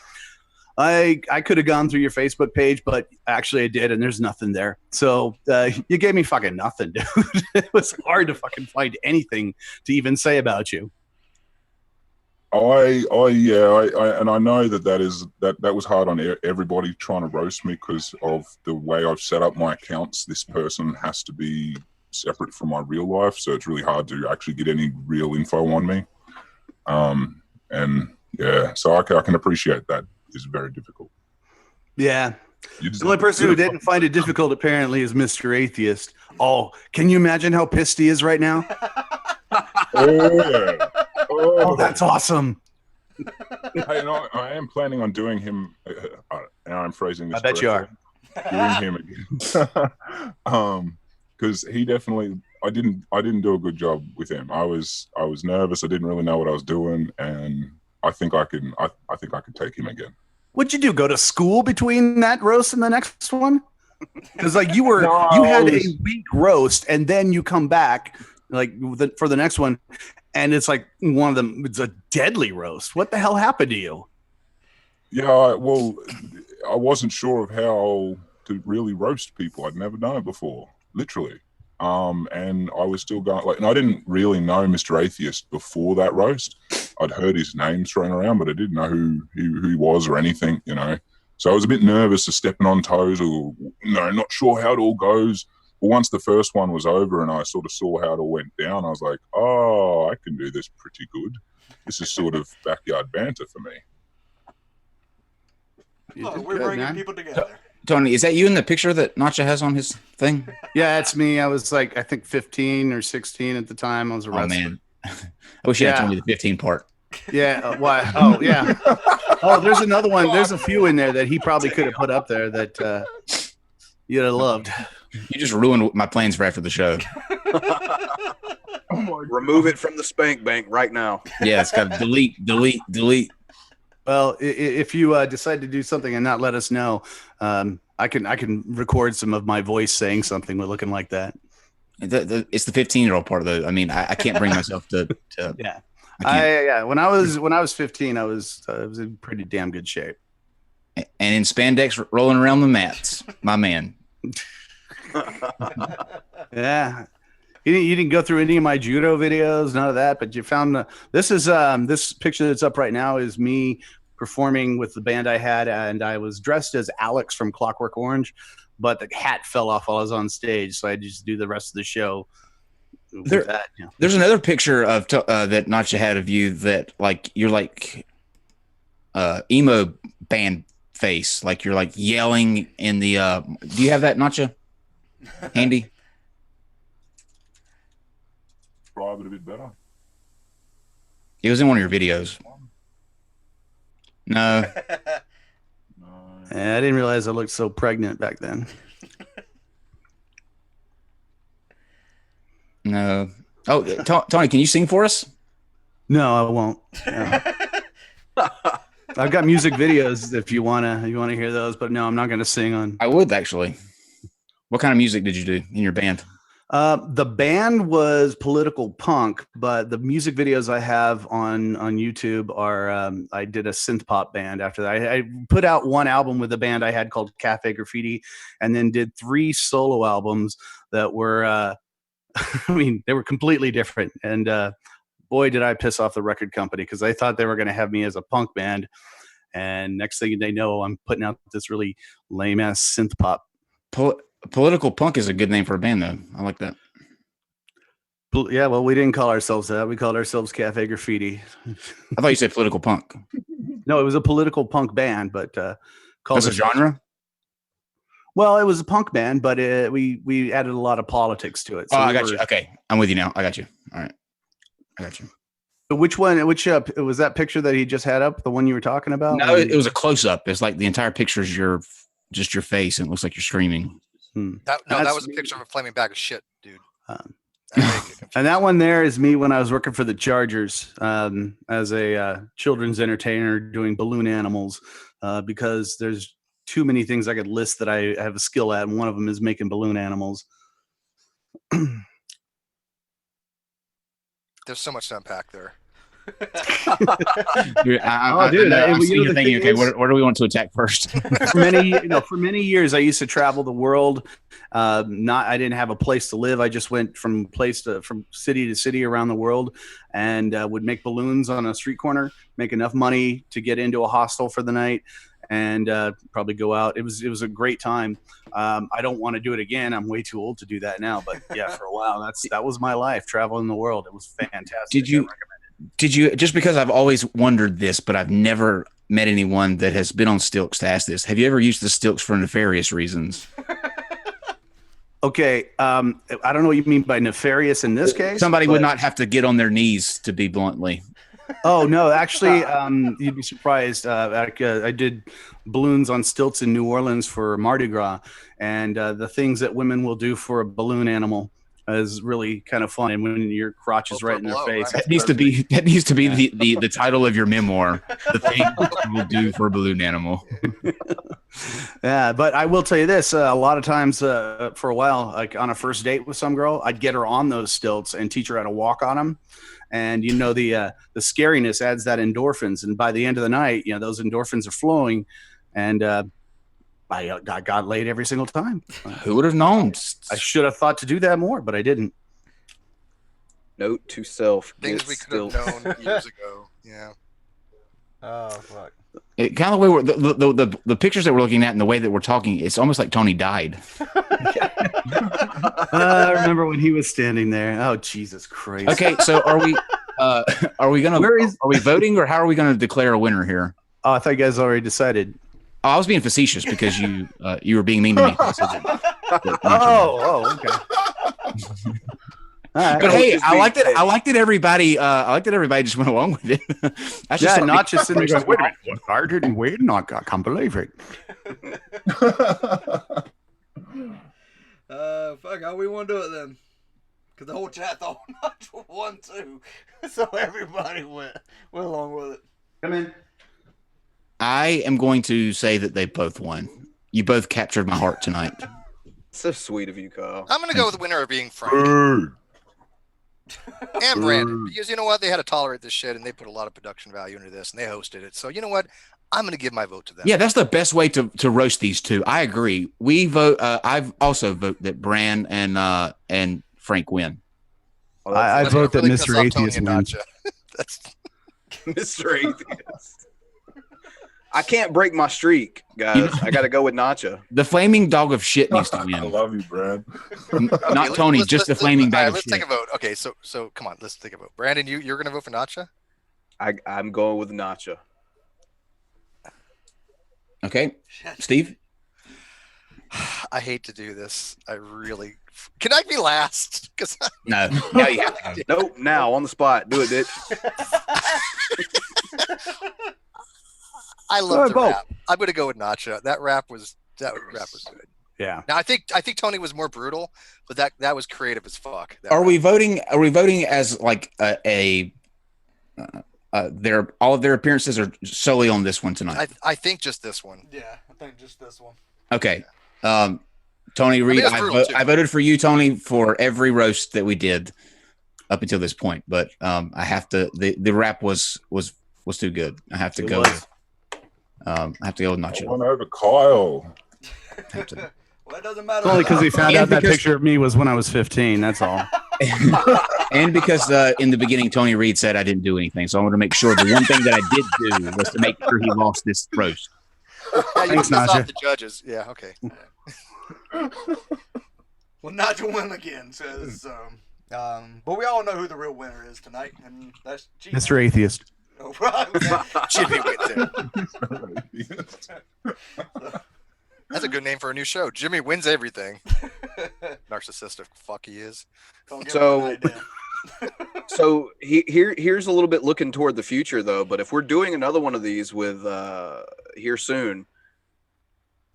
I could have gone through your Facebook page, but actually I did, and there's nothing there. So you gave me fucking nothing, dude. It was hard to fucking find anything to even say about you. I know that was hard on everybody trying to roast me because of the way I've set up my accounts. This person has to be separate from my real life, so it's really hard to actually get any real info on me. So I can appreciate that. It's very difficult. Yeah. The only person who didn't find it difficult apparently is Mr. Atheist. Oh, can you imagine how pissed he is right now? Oh yeah. Oh, that's awesome. Hey, I am planning on doing him. Now I'm phrasing this. I bet you are. Doing him again. Because he definitely. I didn't do a good job with him. I was nervous. I didn't really know what I was doing, and I think I can take him again. What'd you do? Go to school between that roast and the next one? Because like you had a week roast, and then you come back for the next one, and it's like one of them. It's a deadly roast. What the hell happened to you? Yeah, I wasn't sure of how to really roast people. I'd never done it before, literally. And I was still going and I didn't really know Mr. Atheist before that roast. I'd heard his name thrown around, but I didn't know who he was or anything, So I was a bit nervous of stepping on toes or, not sure how it all goes. But once the first one was over and I sort of saw how it all went down, I was like, oh, I can do this pretty good. This is sort of backyard banter for me. Oh, we're bringing people together. Tony, is that you in the picture that Notjah has on his thing? Yeah, that's me. I was I think 15 or 16 at the time. I was a wrestler. Oh, man. I wish you had told me the 15 part. Yeah. Why? Oh, yeah. Oh, there's another one. There's a few in there that he probably could have put up there that you'd have loved. You just ruined my plans for after the show. Remove it from the spank bank right now. Yeah, it's got to delete. Well, if you decide to do something and not let us know, I can record some of my voice saying something looking like that. It's the 15-year-old part of the. I mean, I can't bring myself to yeah. Yeah. When I was 15, I was in pretty damn good shape. And in spandex, rolling around the mats, my man. Yeah. You didn't go through any of my judo videos, none of that, but you found this is this picture that's up right now is me performing with the band I had, and I was dressed as Alex from Clockwork Orange, but the hat fell off while I was on stage, so I just do the rest of the show. There's another picture of that Notjah had of you that like you're like emo band face, like you're like yelling in the. Do you have that Notjah handy? Describe it a bit better. It was in one of your videos. No. I didn't realize I looked so pregnant back then. No. Oh, Tony, can you sing for us? No, I won't. No. I've got music videos if you wanna hear those, but no, I'm not gonna sing on. I would actually. What kind of music did you do in your band? The band was political punk, but the music videos I have on YouTube are I did a synth pop band after that. I put out one album with a band I had called Cafe Graffiti, and then did 3 solo albums that were I mean, they were completely different. And boy, did I piss off the record company because they thought they were going to have me as a punk band. And next thing they know, I'm putting out this really lame ass synth pop. Political punk is a good name for a band, though. I like that. Yeah, well, we didn't call ourselves that. We called ourselves Cafe Graffiti. I thought you said political punk. No, it was a political punk band, but called a genre. Well, it was a punk band, but we added a lot of politics to it. So I got you. Okay, I'm with you now. I got you. All right, I got you. So which one? Which was that picture that he just had up? The one you were talking about? No, it was a close up. It's like the entire picture is just your face, and it looks like you're screaming. That was a picture of a flaming bag of shit, dude. And that one there is me when I was working for the Chargers as a children's entertainer doing balloon animals because there's too many things I could list that I have a skill at, and one of them is making balloon animals. There's so much to unpack there. Dude, I'm thinking, okay, where do we want to attack first? For many years, I used to travel the world. I didn't have a place to live. I just went from city to city around the world, and would make balloons on a street corner, make enough money to get into a hostel for the night, and probably go out. It was a great time. I don't want to do it again. I'm way too old to do that now. But yeah, for a while, that was my life, traveling the world. It was fantastic. Did you, just because I've always wondered this, but I've never met anyone that has been on stilts to ask this. Have you ever used the stilts for nefarious reasons? Okay. I don't know what you mean by nefarious in this case. Somebody would not have to get on their knees, to be bluntly. Oh, no, actually, you'd be surprised. I did balloons on stilts in New Orleans for Mardi Gras, and the things that women will do for a balloon animal is really kind of fun. And when your crotch is right in their face, that needs to be the title of your memoir. The thing you will do for a balloon animal. Yeah, but I will tell you this: a lot of times, for a while, like on a first date with some girl, I'd get her on those stilts and teach her how to walk on them. And the scariness adds that endorphins, and by the end of the night, those endorphins are flowing, and I got laid every single time. Who would have known? I should have thought to do that more, but I didn't. Note to self: things we could have known years ago. Yeah. Oh fuck. It kind of the way the pictures that we're looking at and the way that we're talking, it's almost like Tony died. I remember when he was standing there. Oh Jesus Christ! Okay, so are we voting, or how are we going to declare a winner here? Oh, I thought you guys already decided. Oh, I was being facetious because you were being mean to me. Okay. All right. But hey, I liked it. Everybody just went along with it. That's just not just sitting there going, "Wait a minute, I didn't win. I can't believe it." Fuck, how we want to do it then? Because the whole chat thought Notjah won too, so everybody went along with it. Come in. I am going to say that they both won. You both captured my heart tonight. So sweet of you, Kyle. I'm going to go with the winner of being Frank. And Brandon. Because you know what? They had to tolerate this shit, and they put a lot of production value into this, and they hosted it. So you know what? I'm going to give my vote to them. Yeah, that's the best way to roast these two. I agree. We vote. I've also vote that Bran and Frank win. I vote that Mr. Atheist wins. That's Mr. Atheist. I can't break my streak, guys. I got to go with Notjah. The flaming dog of shit needs to I win. love you, Brad. Not Tony, just the flaming bag of let's shit. take a vote. Okay, so come on, let's take a vote. Brandon, you're gonna vote for Notjah? I'm going with Notjah. Okay, Steve. I hate to do this. I really. Can I be last? Because No, now you have to. Nope, now on the spot. Do it, bitch. I love the rap. I'm gonna go with Notjah. That rap was good. Yeah. Now I think Tony was more brutal, but that was creative as fuck. Are we voting as like all of their appearances are solely on this one tonight? I think just this one. Yeah, I think just this one. Okay. Tony Reed, I voted for you, Tony, for every roast that we did up until this point. But I have to. The rap was too good. I have to go. I have to go with Notjah. One over Kyle. Well, it doesn't matter. It's only because he found out that picture of me was when I was 15. That's all. And because in the beginning, Tony Reed said I didn't do anything. So I want to make sure the one thing that I did do was to make sure he lost this roast. Yeah, Thanks, off Notjah. the judges. Yeah, okay. Well, Notjah win again, says. But we all know who the real winner is tonight, and that's Mr. Atheist. Oh, right. Jimmy wins it. That's a good name for a new show. Jimmy wins everything. Narcissistic fuck he is. So here's a little bit looking toward the future though. But if we're doing another one of these with here soon,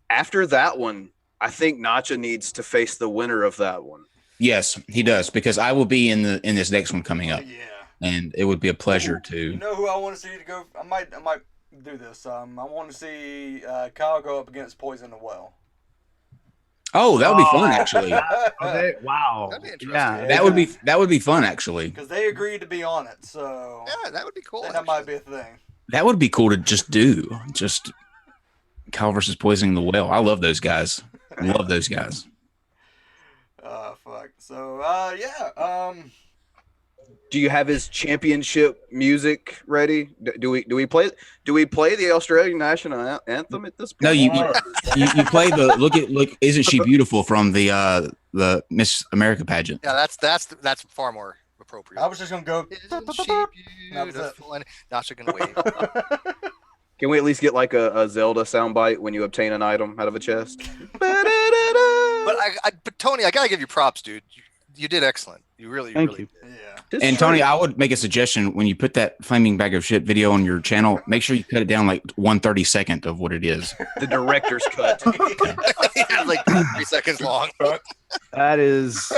after that one, I think Notjah needs to face the winner of that one. Yes, he does, because I will be in this next one coming up. Yeah. And it would be a pleasure to. You know who I want to see to go? I might do this. I want to see Kyle go up against Poison the Well. Oh, that would be fun, actually. Okay. Wow. Yeah, that would be fun, actually. Because they agreed to be on it, so yeah, that would be cool. That might be a thing. That would be cool to just do. Just Kyle versus Poisoning the Well. I love those guys. I love those guys. Fuck. So, yeah. Do you have his championship music ready? Do we play the Australian national anthem at this point? No, you play the look. Isn't she beautiful from the Miss America pageant? Yeah, that's far more appropriate. I was just gonna go. Isn't she beautiful? And Notjah gonna wave. Can we at least get like a Zelda soundbite when you obtain an item out of a chest? But Tony, I gotta give you props, dude. You did excellent. You really did. Yeah. And Tony, I would make a suggestion: when you put that flaming bag of shit video on your channel, make sure you cut it down like 1/32 of what it is. The director's cut. Yeah, like 3 seconds long. That is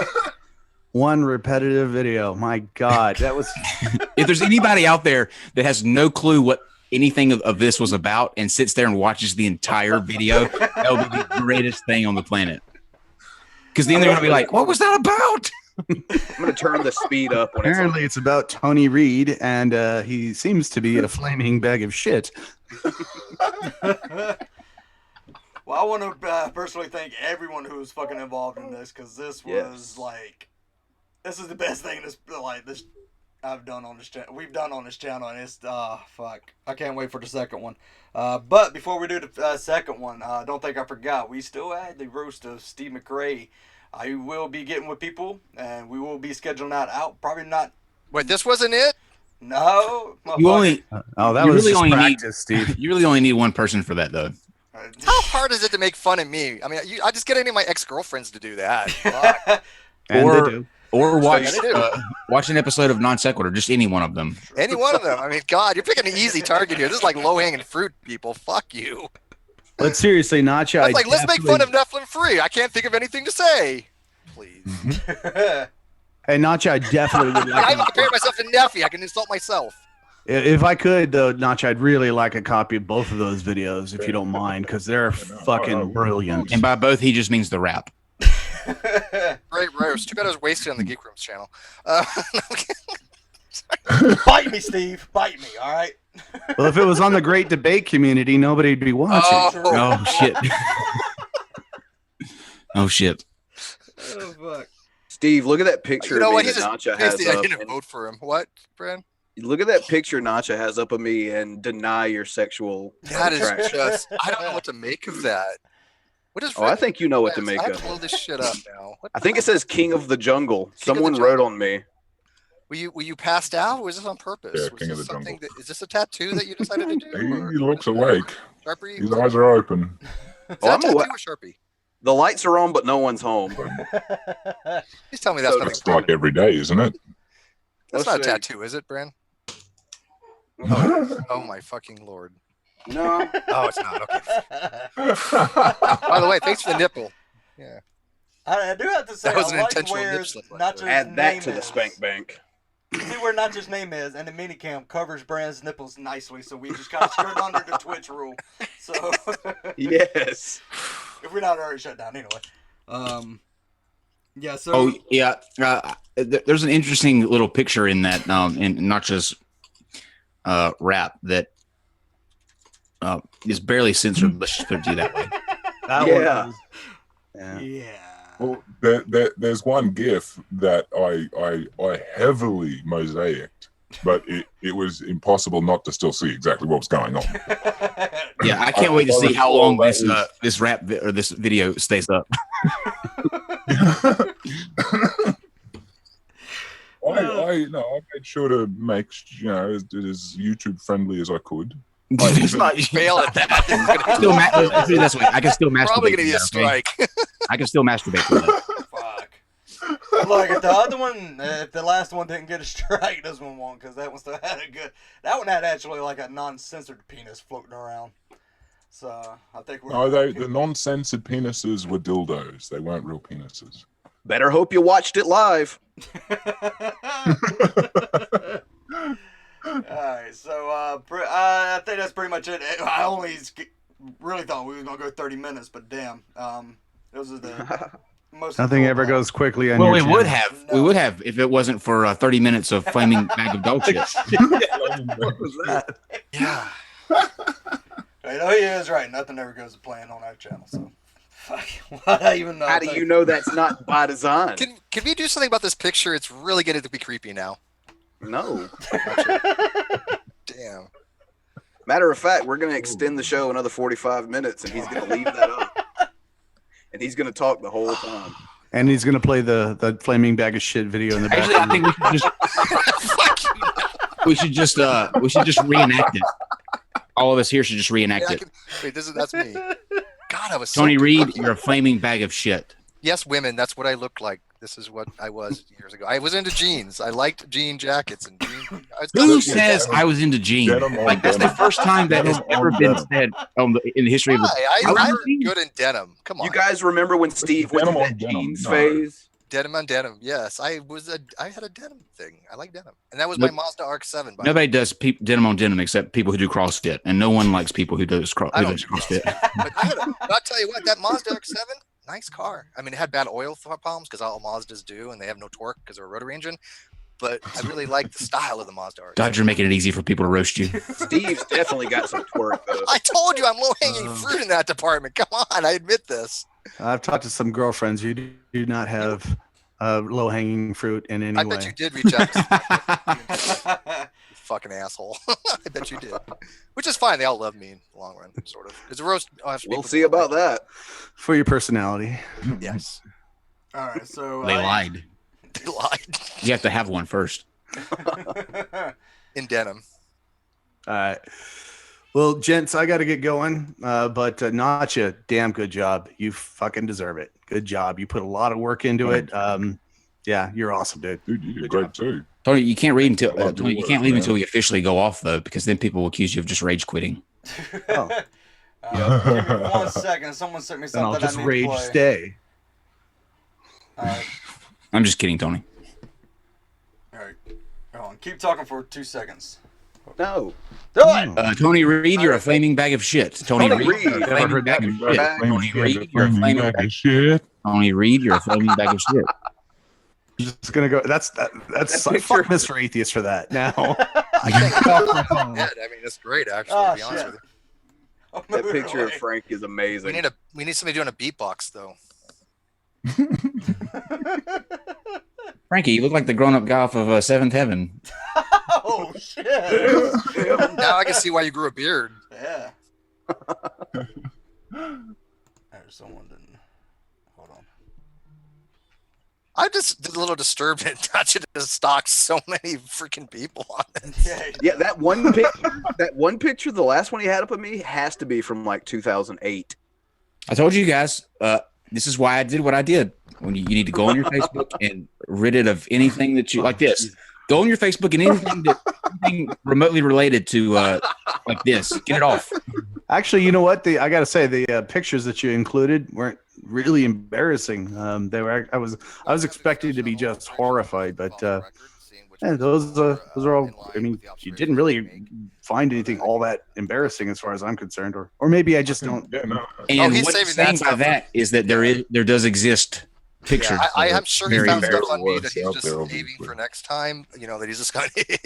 one repetitive video. My God, that was. If there's anybody out there that has no clue what anything of this was about and sits there and watches the entire video, that would be the greatest thing on the planet. Because then they're going to be like, what was that about? I'm going to turn the speed up. When Apparently, it's about Tony Reed, and he seems to be a flaming bag of shit. Well, I want to personally thank everyone who was fucking involved in this, because this was this is the best thing this I've done on this channel. We've done on this channel, and it's fuck. I can't wait for the second one. But before we do the second one, don't think I forgot. We still had the roast of Steve McRae. I will be getting with people, and we will be scheduling that out. Probably not. Wait, this wasn't it? No. You only. That was just practice, Steve. You really only need one person for that, though. How hard is it to make fun of me? I mean, I just get any of my ex-girlfriends to do that. Fuck. And they do. Or watch an episode of Non Sequitur, just any one of them. Any one of them. I mean, God, you're picking an easy target here. This is like low-hanging fruit, people. Fuck you. But seriously, Notjah, let's make fun of Nephilim Free. I can't think of anything to say. Please. Hey, Notjah, I definitely would like. I haven't compared myself to Nephi. I can insult myself. If I could, though, Notjah, I'd really like a copy of both of those videos, if you don't mind, because they're fucking brilliant. And by both, he just means the rap. Great roast. Too bad I was wasted on the Geek Rooms channel. Bite me, Steve. Bite me, all right? Well, if it was on the Great Debate Community, nobody'd be watching. Oh shit. Oh, shit. Oh, fuck. Steve, look at that picture You know of what? me He that just Notjah basically has I up. didn't vote for him. What, Brad? Look at that picture Notjah has up of me and deny your sexual That is attraction. just, I don't know what to make of that. What is Oh, I think you know what to make I have of to blow it. this shit up now. What I think it says King of the Jungle. King of the Someone Jungle. wrote on me. Were you passed out, or was this on purpose? Yeah, Was King of this the something Jungle. is this a tattoo that you decided to do? He looks awake. Sharpie? His eyes are open. Is Oh, that I'm tattoo aware. or Sharpie? The lights are on, but no one's home. Please tell me that's nothing. It's like every day, isn't it? That's not a tattoo, is it, Bran? Oh, it is. Oh my fucking lord. No. Oh, it's not. Okay. By the way, thanks for the nipple. Yeah. I do have to say, That was an I like intentional where nip slip. Notjah's Add that name to the is. spank bank. See where Notjah's name is, and the minicam covers Brand's nipples nicely, so we just kind of skirt under the Twitch rule. So Yes. if we're not already shut down anyway. Yeah. So. Oh yeah. There's an interesting little picture in that in Notjah's rap that is barely censored. Let's just put it to you that way. That Yeah. Well, there's one GIF that I heavily mosaicked, but it was impossible not to still see exactly what was going on. Yeah, I can't wait to see how long this rap or this video stays up. I made sure to make it as YouTube friendly as I could. Fail at that. Let's do it this way. I can still masturbate. Probably gonna be a to that, okay? strike. I can still masturbate to that. Fuck. Look, if the other one, if the last one didn't get a strike, this one won't, because that one still had a good. That one had actually like a non-censored penis floating around. So I think we're. No, the non-censored penises were dildos. They weren't real penises. Better hope you watched it live. Alright, so I think that's pretty much it. I only really thought we were gonna go 30 minutes, but damn, those are the most. Nothing ever goes quickly on Well, your we channel. would have. We would have if it wasn't for 30 minutes of flaming bag of dog shit. What was that? Yeah. I know he is right. Nothing ever goes to plan on our channel. So, fuck. What I even know. How do you know that's not by design? Can we do something about this picture? It's really getting to be creepy now. No. Damn. Matter of fact, we're going to extend the show another 45 minutes, and he's going to leave that up. And he's going to talk the whole time. And he's gonna play the flaming bag of shit video in the back. Actually, I think we should just reenact it. All of us here should just reenact it. Wait, that's me. God, I was Tony so Reed, you're a flaming bag of shit. Yes, women. That's what I looked like. This is what I was years ago. I was into jeans. I liked jean jackets and jeans. Who says I was into jeans? Like that's the first time that has ever been said in the history of the. I was good in denim. Come on. You guys remember when Steve went through that jeans phase? Denim on denim. Yes, I had a denim thing. I like denim, and that was my Mazda RX-7. Nobody does denim on denim except people who do CrossFit, and no one likes people who does CrossFit. But I'll tell you what, that Mazda RX-7, nice car. I mean, it had bad oil problems because all Mazdas do, and they have no torque because they're a rotary engine. But I really like the style of the Mazda RX. God, you're making it easy for people to roast you. Steve's definitely got some twerk, though. I told you I'm low-hanging fruit in that department. Come on, I admit this. I've talked to some girlfriends. You do not have low-hanging fruit in any way. I bet you did reach out to me. You fucking asshole. I bet you did. Which is fine. They all love me in the long run, sort of. Because the roast. We'll see about that. For your personality. Yes. All right, so They lied. They lied. You have to have one first. In denim. All right. Well, gents, I got to get going. But Notjah, damn good job. You fucking deserve it. Good job. You put a lot of work into it. Yeah, you're awesome, dude. Dude, you did great too. Tony, you can't read until Tony, you can't leave until we officially go off though, because then people will accuse you of just rage quitting. Oh. Give me 1 second. Someone sent me And something. I'll just I need rage to play. stay. All right. I'm just kidding, Tony. All right. Hold on. Keep talking for 2 seconds. No. Do it. Tony Reed, you're a flaming bag of shit. Tony Reed, Reed. you're a flaming bag of shit. Tony Reed, you're a flaming bag of shit. Tony Reed, you're a flaming bag of shit. Just gonna go. That's fuck Mr. Atheist for that. Now. I mean, that's great, actually, to be honest with you. That picture of Frank is amazing. We need somebody doing a beatbox, though. Frankie, you look like the grown-up guy off of Seventh Heaven. Oh shit! Now I can see why you grew a beard. Yeah. Someone didn't. Hold on. I'm just a little disturbed that Notjah just stalked so many freaking people on this. Yeah, that one picture, the last one he had up of me, has to be from like 2008. I told you guys, this is why I did what I did. When you need to go on your Facebook and rid it of anything that you like this. Go on your Facebook and anything remotely related to like this. Get it off. Actually, you know what? I got to say the pictures that you included weren't really embarrassing. They were. I was expecting to be just horrified, but yeah, those are all. I mean, you didn't really find anything all that embarrassing as far as I'm concerned, or maybe I just don't. And what's saying by that is that there does exist pictures. Yeah, I'm sure he found stuff on me that he's just saving for next time. You know, that he's just going to...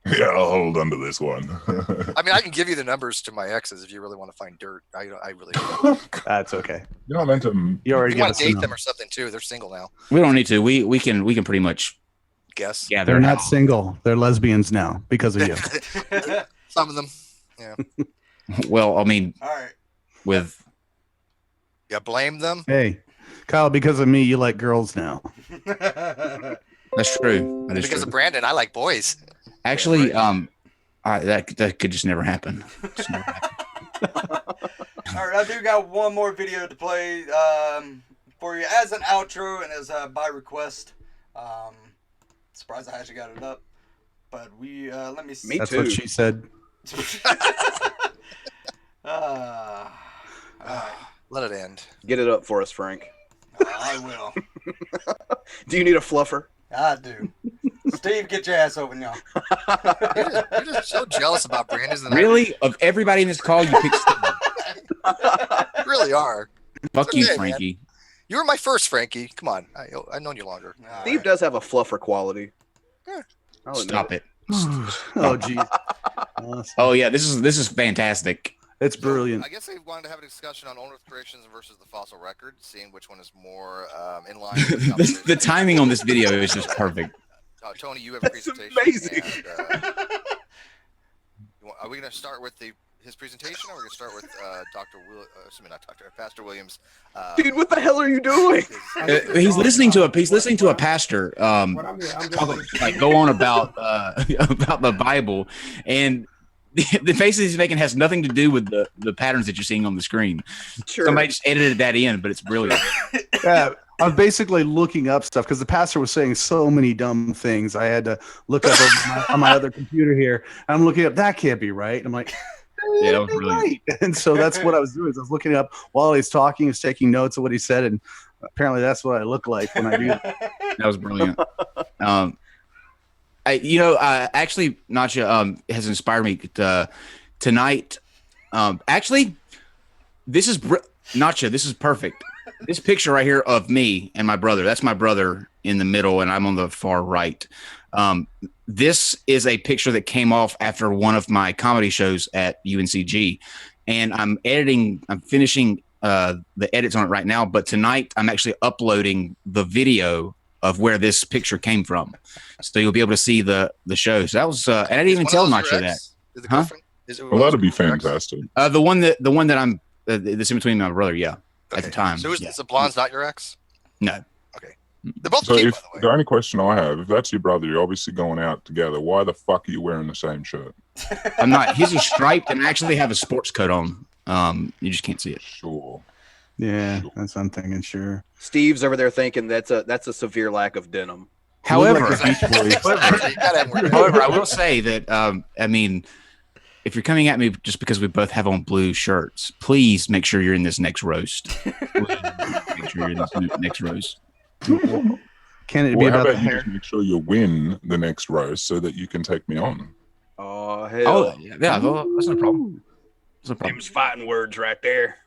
Yeah, I'll hold on to this one. I mean, I can give you the numbers to my exes if you really want to find dirt. I really don't. That's okay. You're not meant to... You already want to date them or something, too. They're single now. We don't need to. We can pretty much guess. Yeah, they're not single. They're lesbians now because of you. Some of them. Yeah. Well, I mean... All right. With... Yeah, blame them. Hey, Kyle, because of me, you like girls now. That's true. That is Because true. of Brandon, I like boys. Actually, that could just never happen. Just never happen. All right, I do got one more video to play for you as an outro and as by request. Surprised I actually got it up, but we let me see. That's what she said. Let it end. Get it up for us, Frank. I will. Do you need a fluffer? I do. Steve, get your ass over now. You're just so jealous about Brandon. Really? Of everybody in this call, you picked Steve. You really are. Fuck It's you, okay, Frankie. man. You were my first, Frankie. Come on. I've known you longer. Steve does have a fluffer quality. Yeah. Stop it. Oh, geez. Oh, yeah. This is fantastic. It's brilliant. I guess they wanted to have a discussion on Owner's Creations versus the Fossil Record, seeing which one is more in line with The timing on this video is just perfect. Tony, you have a presentation. Amazing. And, are we going to start with his presentation, or are we going to start with Pastor Williams? Dude, what the hell are you doing? He's listening to a pastor like go on about about the Bible, and the faces he's making has nothing to do with the patterns that you're seeing on the screen. Sure. Somebody just edited that in, but it's brilliant. Yeah, I was basically looking up stuff because the pastor was saying so many dumb things. I had to look up on my other computer here. I'm looking up, that can't be right. I'm like, yeah, that was brilliant. right. And so that's what I was doing. I was looking up while he's talking, I was taking notes of what he said, and apparently that's what I look like when I do that. That was brilliant. Actually, Notjah has inspired me tonight. Actually, this is Notjah. This is perfect. This picture right here of me and my brother. That's my brother in the middle, and I'm on the far right. This is a picture that came off after one of my comedy shows at UNCG, and I'm finishing the edits on it right now. But tonight, I'm actually uploading the video of where this picture came from, so you'll be able to see the show. So that was, and I didn't even tell Notjah that. Huh? Well, that'd be fantastic. The one that I'm that's in between my brother. Yeah, at the time. So is the blonde's not your ex? No. Okay. They're both So cute, if by the way. the only question I have, if that's your brother, you're obviously going out together. Why the fuck are you wearing the same shirt? I'm not. His is striped, and I actually have a sports coat on. You just can't see it. Sure. Yeah, that's what I'm thinking. Sure. Steve's over there thinking that's a severe lack of denim. However, I will say that I mean, if you're coming at me just because we both have on blue shirts, please make sure you're in this next roast. Make sure you're in this next roast. Can it be how about the about you hair? just make sure you win the next roast so that you can take me on? Oh hell! Oh yeah, that's no problem. That's no problem. Them's fighting words right there.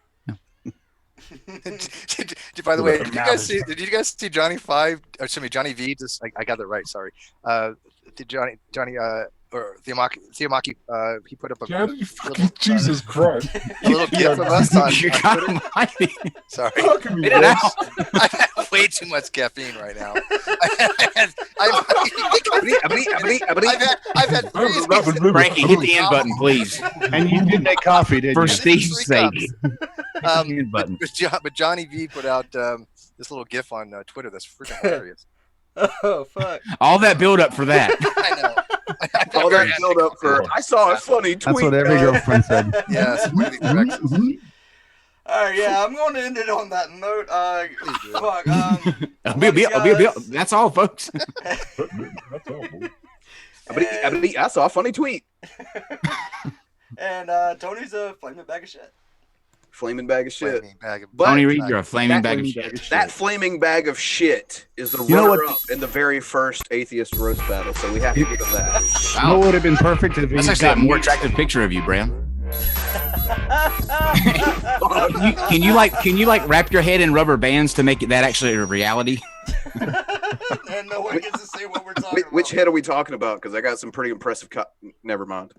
By the way, did you guys see Johnny V? Just I got that right. Sorry. Did Johnny or Theomaki, he put up a Daddy, fucking Jesus Christ. a little gif of us on Twitter. Sorry. Spit it out. I've had way too much caffeine right now. I've had Frankie, hit the end button, please. And you did make coffee, didn't For you? Steve's sake. But Johnny V put out this little gif on Twitter that's freaking hilarious. Oh fuck! All that build up for that. I know. All that build up for. I saw a funny tweet. That's what every girlfriend said. Yes. All right, yeah, I'm going to end it on that note. Fuck. That's all, folks. I saw a funny tweet. And Tony's a flaming bag of shit. Flaming bag of shit. Tony Reed, you're a flaming bag of shit. That flaming bag of shit is the know what? runner-up in the very first atheist roast battle, so we have to give him that. You know what would have been perfect if That's he actually a got more attractive picture of you, Bram. Can you wrap your head in rubber bands to make that actually a reality? And no one gets to see what we're talking about. Which head are we talking about? Because I got some pretty impressive. Never mind.